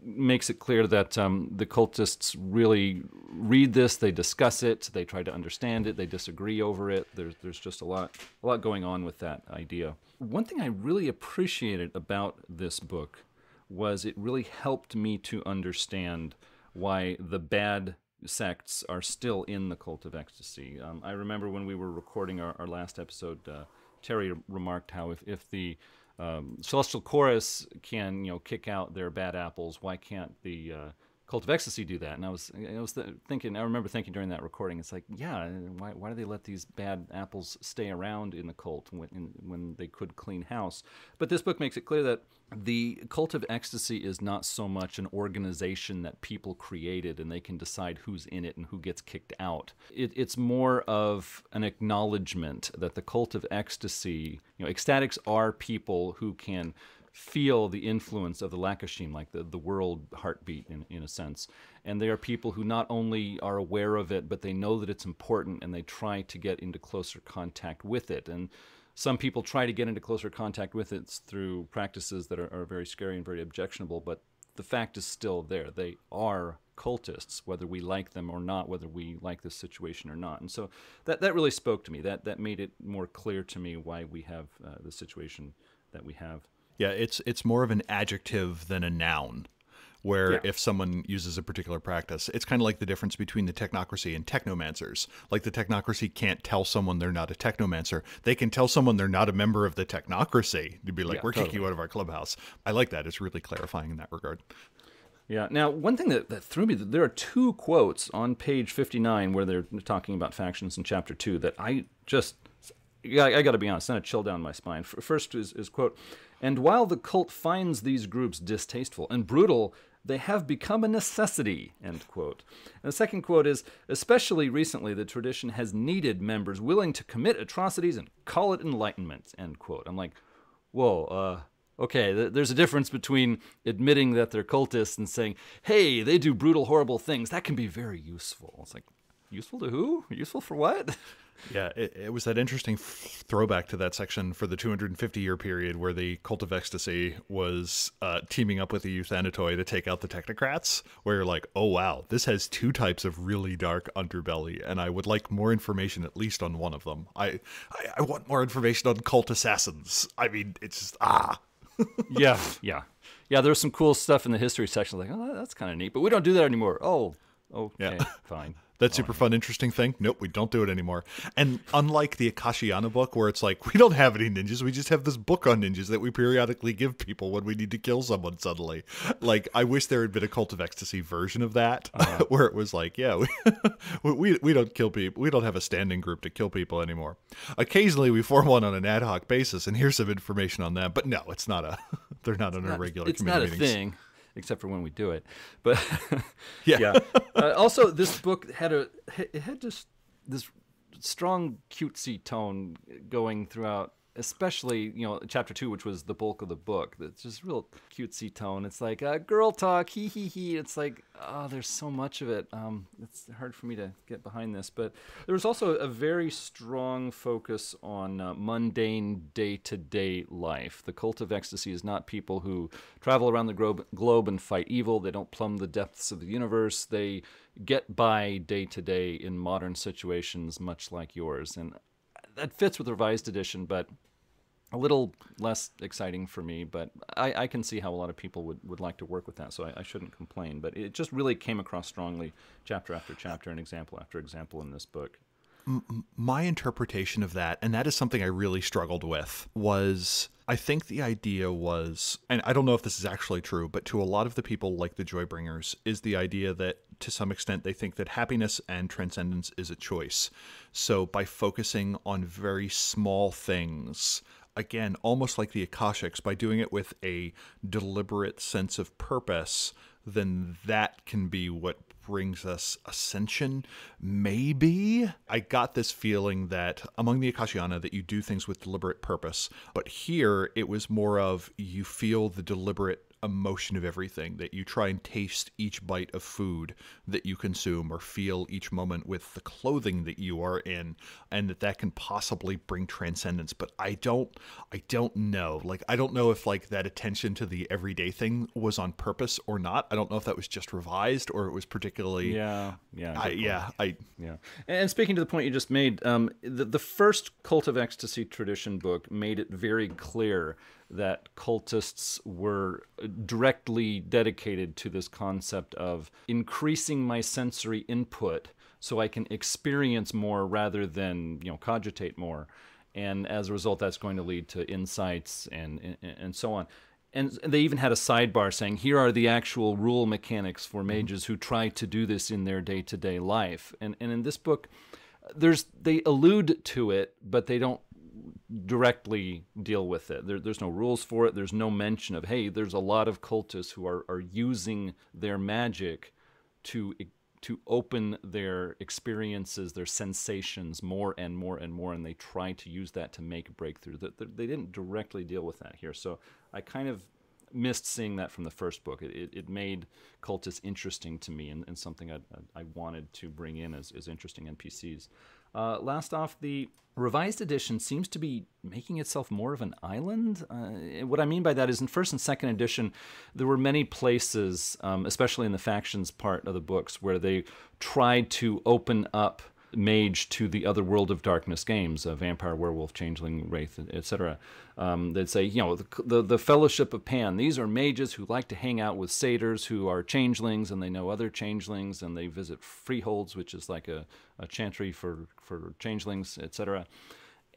Speaker 1: makes it clear that the cultists really read this, they discuss it, they try to understand it, they disagree over it. There's just a lot going on with that idea. One thing I really appreciated about this book was it really helped me to understand why the bad sects are still in the Cult of Ecstasy. I remember when we were recording our last episode, Terry remarked how if the Celestial Chorus can kick out their bad apples, why can't the Cult of Ecstasy do that. And I remember thinking during that recording, it's like, yeah, why do they let these bad apples stay around in the cult when they could clean house? But this book makes it clear that the Cult of Ecstasy is not so much an organization that people created and they can decide who's in it and who gets kicked out. It's more of an acknowledgement that the Cult of Ecstasy, ecstatics are people who can feel the influence of the Lakashim, like the world heartbeat in a sense. And they are people who not only are aware of it, but they know that it's important and they try to get into closer contact with it. And some people try to get into closer contact with it through practices that are very scary and very objectionable, but the fact is still there. They are cultists, whether we like them or not, whether we like this situation or not. And so that really spoke to me. That made it more clear to me why we have the situation that we have.
Speaker 2: Yeah, it's more of an adjective than a noun, where if someone uses a particular practice, it's kind of like the difference between the technocracy and technomancers. Like the technocracy can't tell someone they're not a technomancer. They can tell someone they're not a member of the technocracy. To be like, we're kicking you out of our clubhouse. I like that. It's really clarifying in that regard.
Speaker 1: Yeah. Now, one thing that threw me, there are 2 quotes on page 59 where they're talking about factions in chapter 2 that I got to be honest, sent a chill down my spine. First is quote, "And while the cult finds these groups distasteful and brutal, they have become a necessity," end quote. And the second quote is, "Especially recently, the tradition has needed members willing to commit atrocities and call it enlightenment," end quote. I'm like, whoa, okay, there's a difference between admitting that they're cultists and saying, hey, they do brutal, horrible things. That can be very useful. It's like, useful to who? Useful for what?
Speaker 2: Yeah, it was that interesting throwback to that section for the 250-year period where the Cult of Ecstasy was teaming up with the Euthanatoi to take out the technocrats, where you're like, oh wow, this has 2 types of really dark underbelly, and I would like more information at least on one of them. I want more information on cult assassins. I mean, it's just,
Speaker 1: Yeah, there's some cool stuff in the history section, like, oh, that's kind of neat, but we don't do that anymore. Oh, okay, fine.
Speaker 2: That super fun, interesting thing? Nope, we don't do it anymore. And unlike the Akashiana book, where it's like, we don't have any ninjas, we just have this book on ninjas that we periodically give people when we need to kill someone suddenly. Like, I wish there had been a Cult of Ecstasy version of that, where it was like, yeah, we don't kill people. We don't have a standing group to kill people anymore. Occasionally, we form one on an ad hoc basis, and here's some information on that. But no, it's not they're not on our regular committee meetings.
Speaker 1: It's not a thing. Except for when we do it, but yeah. Also, this book had just this strong cutesy tone going throughout, especially chapter 2, which was the bulk of the book. That's just real cutesy tone. It's like girl talk, hee hee hee. It's like, oh, there's so much of it. It's hard for me to get behind this, but there was also a very strong focus on mundane day-to-day life. The Cult of Ecstasy is not people who travel around the globe and fight evil. They don't plumb the depths of the universe. They get by day-to-day in modern situations, much like yours. And that fits with the revised edition, but a little less exciting for me, but I can see how a lot of people would like to work with that, so I shouldn't complain. But it just really came across strongly, chapter after chapter and example after example in this book.
Speaker 2: My interpretation of that, and that is something I really struggled with, was I think the idea was, and I don't know if this is actually true, but to a lot of the people like the Joybringers, is the idea that to some extent they think that happiness and transcendence is a choice. So by focusing on very small things, again, almost like the Akashics, by doing it with a deliberate sense of purpose, then that can be what brings us ascension. Maybe I got this feeling that among the Akashiana that you do things with deliberate purpose, but here it was more of you feel the deliberate emotion of everything, that you try and taste each bite of food that you consume or feel each moment with the clothing that you are in, and that can possibly bring transcendence. But I don't know. Like, I don't know if like that attention to the everyday thing was on purpose or not. I don't know if that was just revised or it was particularly
Speaker 1: yeah.
Speaker 2: And
Speaker 1: speaking to the point you just made, the first Cult of Ecstasy tradition book made it very clear that cultists were directly dedicated to this concept of increasing my sensory input so I can experience more rather than cogitate more, and as a result that's going to lead to insights and so on. And they even had a sidebar saying, here are the actual rule mechanics for mages who try to do this in their day-to-day life. And in this book, they allude to it, but they don't directly deal with it. There's no rules for it. There's no mention of, hey, there's a lot of cultists who are using their magic to open their experiences, their sensations more and more and more, and they try to use that to make a breakthrough. They didn't directly deal with that here. So I kind of missed seeing that from the first book. It made cultists interesting to me and something I wanted to bring in as interesting NPCs. Last off, the revised edition seems to be making itself more of an island. What I mean by that is in first and second edition, there were many places, especially in the factions part of the books, where they tried to open up mage to the other World of Darkness games, vampire, werewolf, changeling, wraith, etc. They'd say, the Fellowship of Pan, these are mages who like to hang out with satyrs who are changelings, and they know other changelings, and they visit freeholds, which is like a chantry for changelings, etc.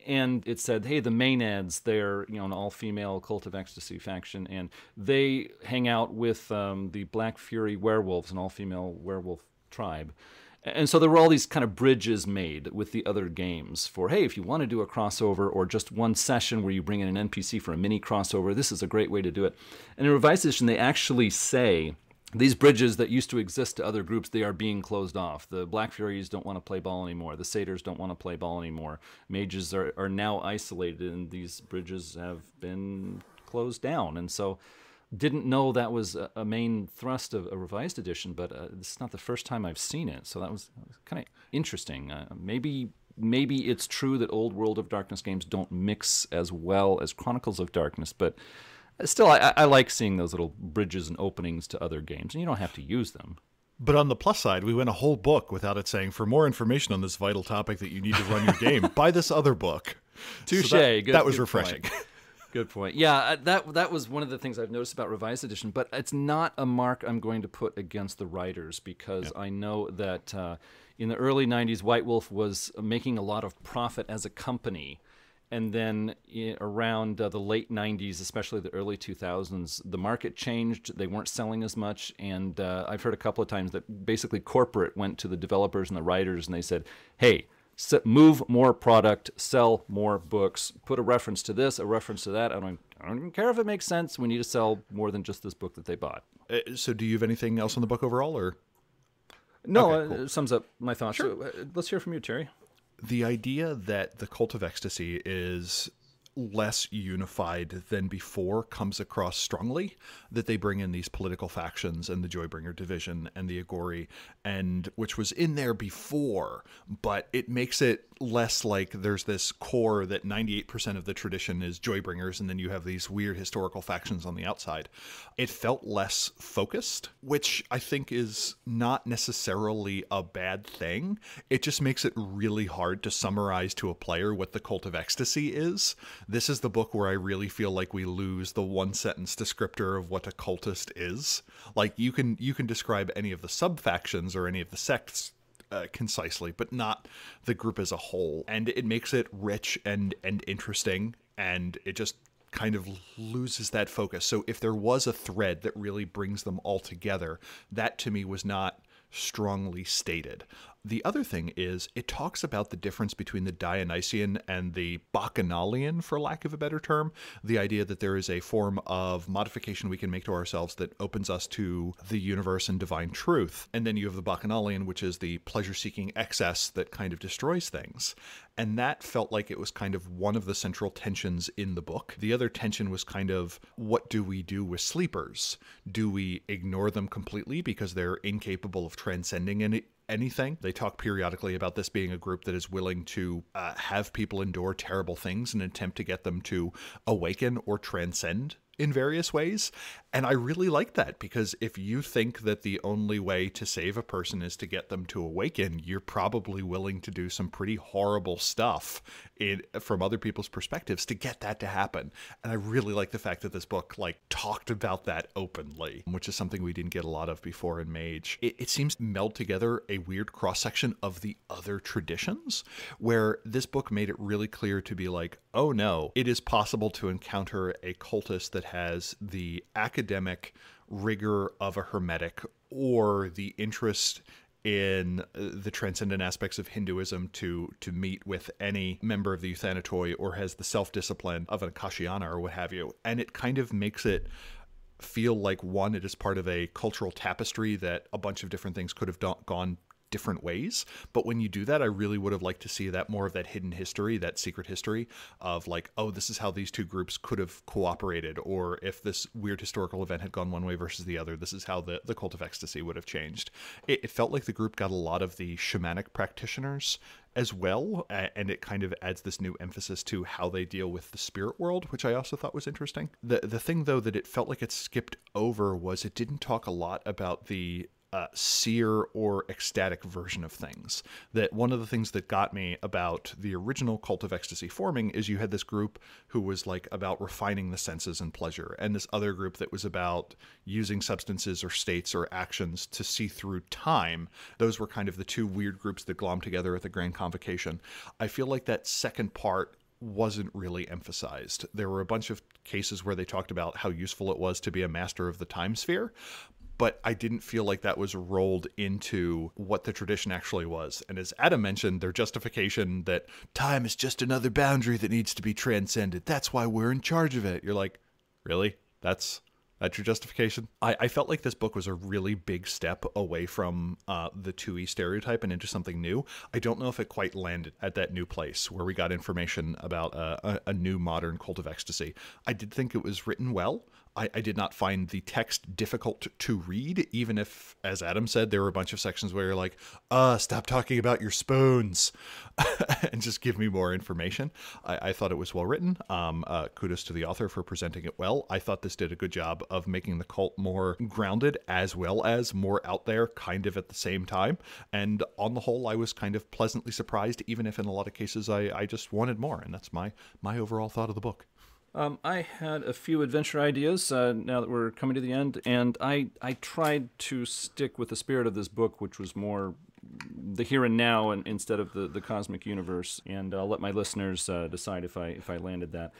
Speaker 1: And it said, hey, the Maenads, they're an all-female Cult of Ecstasy faction, and they hang out with the Black Fury werewolves, an all-female werewolf tribe. And so there were all these kind of bridges made with the other games for, hey, if you want to do a crossover or just one session where you bring in an NPC for a mini crossover, this is a great way to do it. And in Revised Edition, they actually say these bridges that used to exist to other groups, they are being closed off. The Black Furies don't want to play ball anymore. The Satyrs don't want to play ball anymore. Mages are now isolated, and these bridges have been closed down. And so didn't know that was a main thrust of a Revised Edition, but this is not the first time I've seen it, so that was kind of interesting. Maybe it's true that old World of Darkness games don't mix as well as Chronicles of Darkness, but still, I like seeing those little bridges and openings to other games, and you don't have to use them.
Speaker 2: But on the plus side, we went a whole book without it saying, for more information on this vital topic that you need to run your game, buy this other book.
Speaker 1: Touche.
Speaker 2: So that was refreshing.
Speaker 1: Good point. Yeah, that was one of the things I've noticed about Revised Edition, but it's not a mark I'm going to put against the writers, because I know that in the early 90s, White Wolf was making a lot of profit as a company. And then around the late 90s, especially the early 2000s, the market changed. They weren't selling as much. And I've heard a couple of times that basically corporate went to the developers and the writers and they said, hey, move more product, sell more books, put a reference to this, a reference to that. I don't even care if it makes sense. We need to sell more than just this book that they bought.
Speaker 2: So do you have anything else on the book overall? Or
Speaker 1: No,
Speaker 2: okay, cool.
Speaker 1: It sums up my thoughts.
Speaker 2: Sure.
Speaker 1: So, let's hear from you, Terry.
Speaker 2: The idea that the Cult of Ecstasy is less unified than before comes across strongly, that they bring in these political factions and the Joybringer division and the Agori, and which was in there before, but it makes it less like there's this core that 98% of the tradition is Joybringers, and then you have these weird historical factions on the outside. It felt less focused, which I think is not necessarily a bad thing. It just makes it really hard to summarize to a player what the Cult of Ecstasy is. This is the book where I really feel like we lose the one-sentence descriptor of what a cultist is. Like, you can describe any of the sub-factions or any of the sects concisely, but not the group as a whole. And it makes it rich and interesting, and it just kind of loses that focus. So if there was a thread that really brings them all together, that to me was not strongly stated. The other thing is, it talks about the difference between the Dionysian and the Bacchanalian, for lack of a better term. The idea that there is a form of modification we can make to ourselves that opens us to the universe and divine truth. And then you have the Bacchanalian, which is the pleasure-seeking excess that kind of destroys things. And that felt like it was kind of one of the central tensions in the book. The other tension was kind of, what do we do with sleepers? Do we ignore them completely because they're incapable of transcending anything? They talk periodically about this being a group that is willing to have people endure terrible things in an attempt to get them to awaken or transcend in various ways. And I really like that, because if you think that the only way to save a person is to get them to awaken, you're probably willing to do some pretty horrible stuff from other people's perspectives to get that to happen. And I really like the fact that this book talked about that openly, which is something we didn't get a lot of before in Mage. It seems to meld together a weird cross-section of the other traditions, where this book made it really clear to be like, oh no, it is possible to encounter a cultist that has the academic rigor of a hermetic, or the interest in the transcendent aspects of Hinduism to meet with any member of the Euthanatoi, or has the self-discipline of an Akashiana or what have you. And it kind of makes it feel like, one, it is part of a cultural tapestry that a bunch of different things could have gone different ways. But when you do that, I really would have liked to see that more of that hidden history, that secret history of oh, this is how these two groups could have cooperated, or if this weird historical event had gone one way versus the other, this is how the cult of ecstasy would have changed. It felt like the group got a lot of the shamanic practitioners as well, and it kind of adds this new emphasis to how they deal with the spirit world, which I also thought was interesting. The thing, though, that it felt like it skipped over was it didn't talk a lot about the seer or ecstatic version of things. That one of the things that got me about the original Cult of Ecstasy forming is you had this group who was about refining the senses and pleasure, and this other group that was about using substances or states or actions to see through time. Those were kind of the two weird groups that glommed together at the Grand Convocation. I feel like that second part wasn't really emphasized. There were a bunch of cases where they talked about how useful it was to be a master of the time sphere, but I didn't feel like that was rolled into what the tradition actually was. And as Adam mentioned, their justification that time is just another boundary that needs to be transcended. That's why we're in charge of it. You're like, really? That's your justification? I felt like this book was a really big step away from the 2E stereotype and into something new. I don't know if it quite landed at that new place where we got information about a new modern Cult of Ecstasy. I did think it was written well. I did not find the text difficult to read, even if, as Adam said, there were a bunch of sections where you're like, stop talking about your spoons and just give me more information. I thought it was well written. Kudos to the author for presenting it well. I thought this did a good job of making the cult more grounded as well as more out there kind of at the same time. And on the whole, I was kind of pleasantly surprised, even if in a lot of cases I just wanted more. And that's my overall thought of the book.
Speaker 1: I had a few adventure ideas now that we're coming to the end, and I tried to stick with the spirit of this book, which was more the here and now and instead of the cosmic universe, and I'll let my listeners decide if I landed that.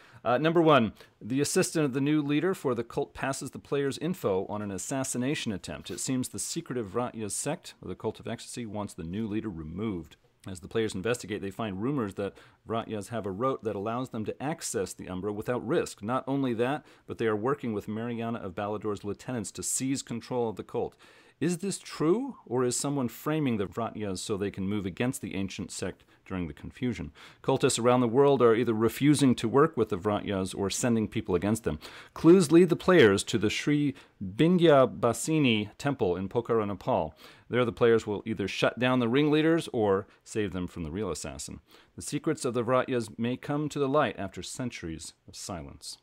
Speaker 1: Number one, the assistant of the new leader for the cult passes the player's info on an assassination attempt. It seems the secretive Ratya's sect, or the Cult of Ecstasy, wants the new leader removed. As the players investigate, they find rumors that Vratyas have a rote that allows them to access the Umbra without risk. Not only that, but they are working with Mariana of Balador's lieutenants to seize control of the cult. Is this true, or is someone framing the Vratyas so they can move against the ancient sect during the confusion? Cultists around the world are either refusing to work with the Vratyas or sending people against them. Clues lead the players to the Sri Bindyabasini temple in Pokhara, Nepal. There the players will either shut down the ringleaders or save them from the real assassin. The secrets of the Vratyas may come to the light after centuries of silence.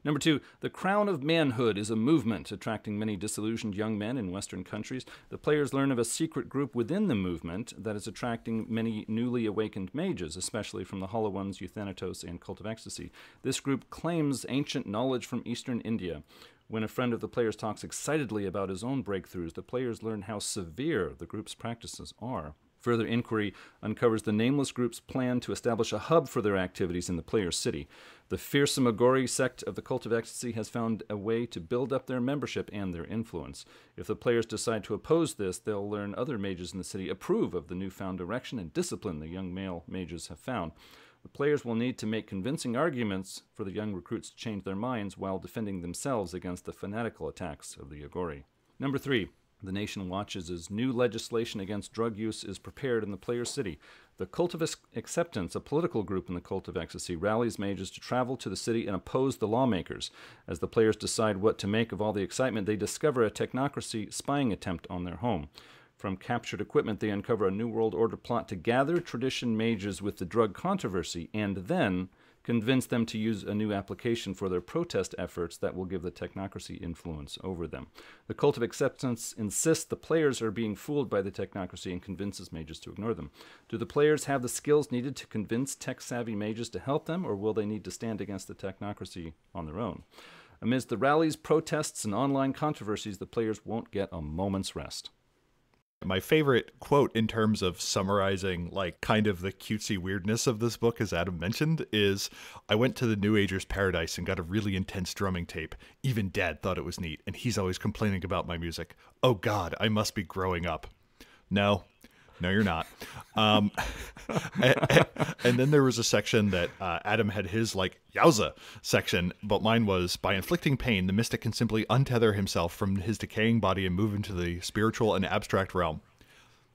Speaker 1: Number two, the Crown of Manhood is a movement attracting many disillusioned young men in Western countries. The players learn of a secret group within the movement that is attracting many newly awakened mages, especially from the Hollow Ones, Euthanatos, and Cult of Ecstasy. This group claims ancient knowledge from Eastern India. When a friend of the players talks excitedly about his own breakthroughs, the players learn how severe the group's practices are. Further inquiry uncovers the nameless group's plan to establish a hub for their activities in the player's city. The fearsome Agori sect of the Cult of Ecstasy has found a way to build up their membership and their influence. If the players decide to oppose this, they'll learn other mages in the city approve of the newfound direction and discipline the young male mages have found. The players will need to make convincing arguments for the young recruits to change their minds while defending themselves against the fanatical attacks of the Agori. Number three, the nation watches as new legislation against drug use is prepared in the player's city. The Cult of Acceptance, a political group in the Cult of Ecstasy, rallies mages to travel to the city and oppose the lawmakers. As the players decide what to make of all the excitement, they discover a technocracy spying attempt on their home. From captured equipment, they uncover a New World Order plot to gather tradition mages with the drug controversy and then convince them to use a new application for their protest efforts that will give the technocracy influence over them. The Cult of Acceptance insists the players are being fooled by the technocracy and convinces mages to ignore them. Do the players have the skills needed to convince tech-savvy mages to help them, or will they need to stand against the technocracy on their own? Amidst the rallies, protests, and online controversies, the players won't get a moment's rest.
Speaker 2: My favorite quote in terms of summarizing like kind of the cutesy weirdness of this book, as Adam mentioned, is I went to the New Agers Paradise and got a really intense drumming tape. Even Dad thought it was neat, and he's always complaining about my music. Oh God, I must be growing up. No, you're not. And then there was a section that Adam had his like yowza section, but mine was, by inflicting pain, the mystic can simply untether himself from his decaying body and move into the spiritual and abstract realm.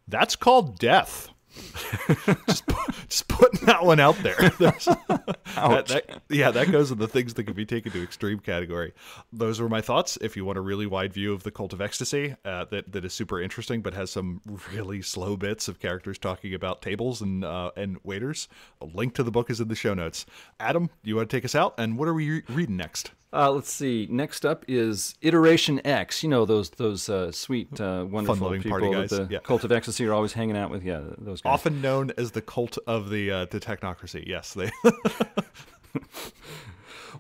Speaker 2: That's called death. just putting that one out there. That goes in the things that can be taken to extreme category. Those were my thoughts. If you want a really wide view of the Cult of Ecstasy, that is super interesting, but has some really slow bits of characters talking about tables and waiters. A link to the book is in the show notes. Adam, you want to take us out? And what are we reading next?
Speaker 1: Let's see. Next up is Iteration X. You know, those sweet, wonderful people
Speaker 2: party guys.
Speaker 1: that the Cult of Ecstasy are always hanging out with. Yeah, those guys.
Speaker 2: Often known as the cult of the technocracy. Yes, they.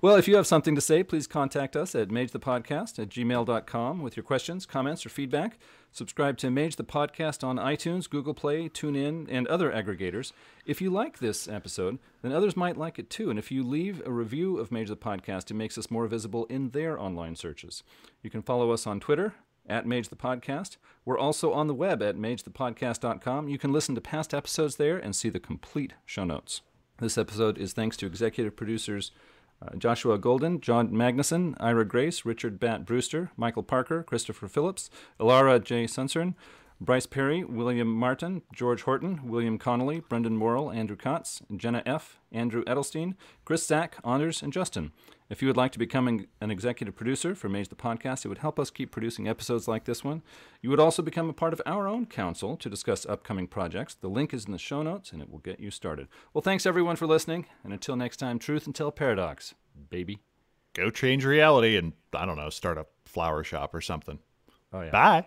Speaker 1: Well, if you have something to say, please contact us at magethepodcast@gmail.com with your questions, comments, or feedback. Subscribe to Mage the Podcast on iTunes, Google Play, TuneIn, and other aggregators. If you like this episode, then others might like it too. And if you leave a review of Mage the Podcast, it makes us more visible in their online searches. You can follow us on Twitter at Mage the Podcast. We're also on the web at magethepodcast.com. You can listen to past episodes there and see the complete show notes. This episode is thanks to executive producers Joshua Golden, John Magnuson, Ira Grace, Richard Batt Brewster, Michael Parker, Christopher Phillips, Ilara J. Sunsern, Bryce Perry, William Martin, George Horton, William Connolly, Brendan Morrill, Andrew Kotz, Jenna F., Andrew Edelstein, Chris Zack, Anders, and Justin. If you would like to become an executive producer for Mage the Podcast, it would help us keep producing episodes like this one. You would also become a part of our own council to discuss upcoming projects. The link is in the show notes, and it will get you started. Well, thanks everyone for listening, and until next time, truth until paradox, baby.
Speaker 2: Go change reality and, I don't know, start a flower shop or something.
Speaker 1: Oh, yeah.
Speaker 2: Bye.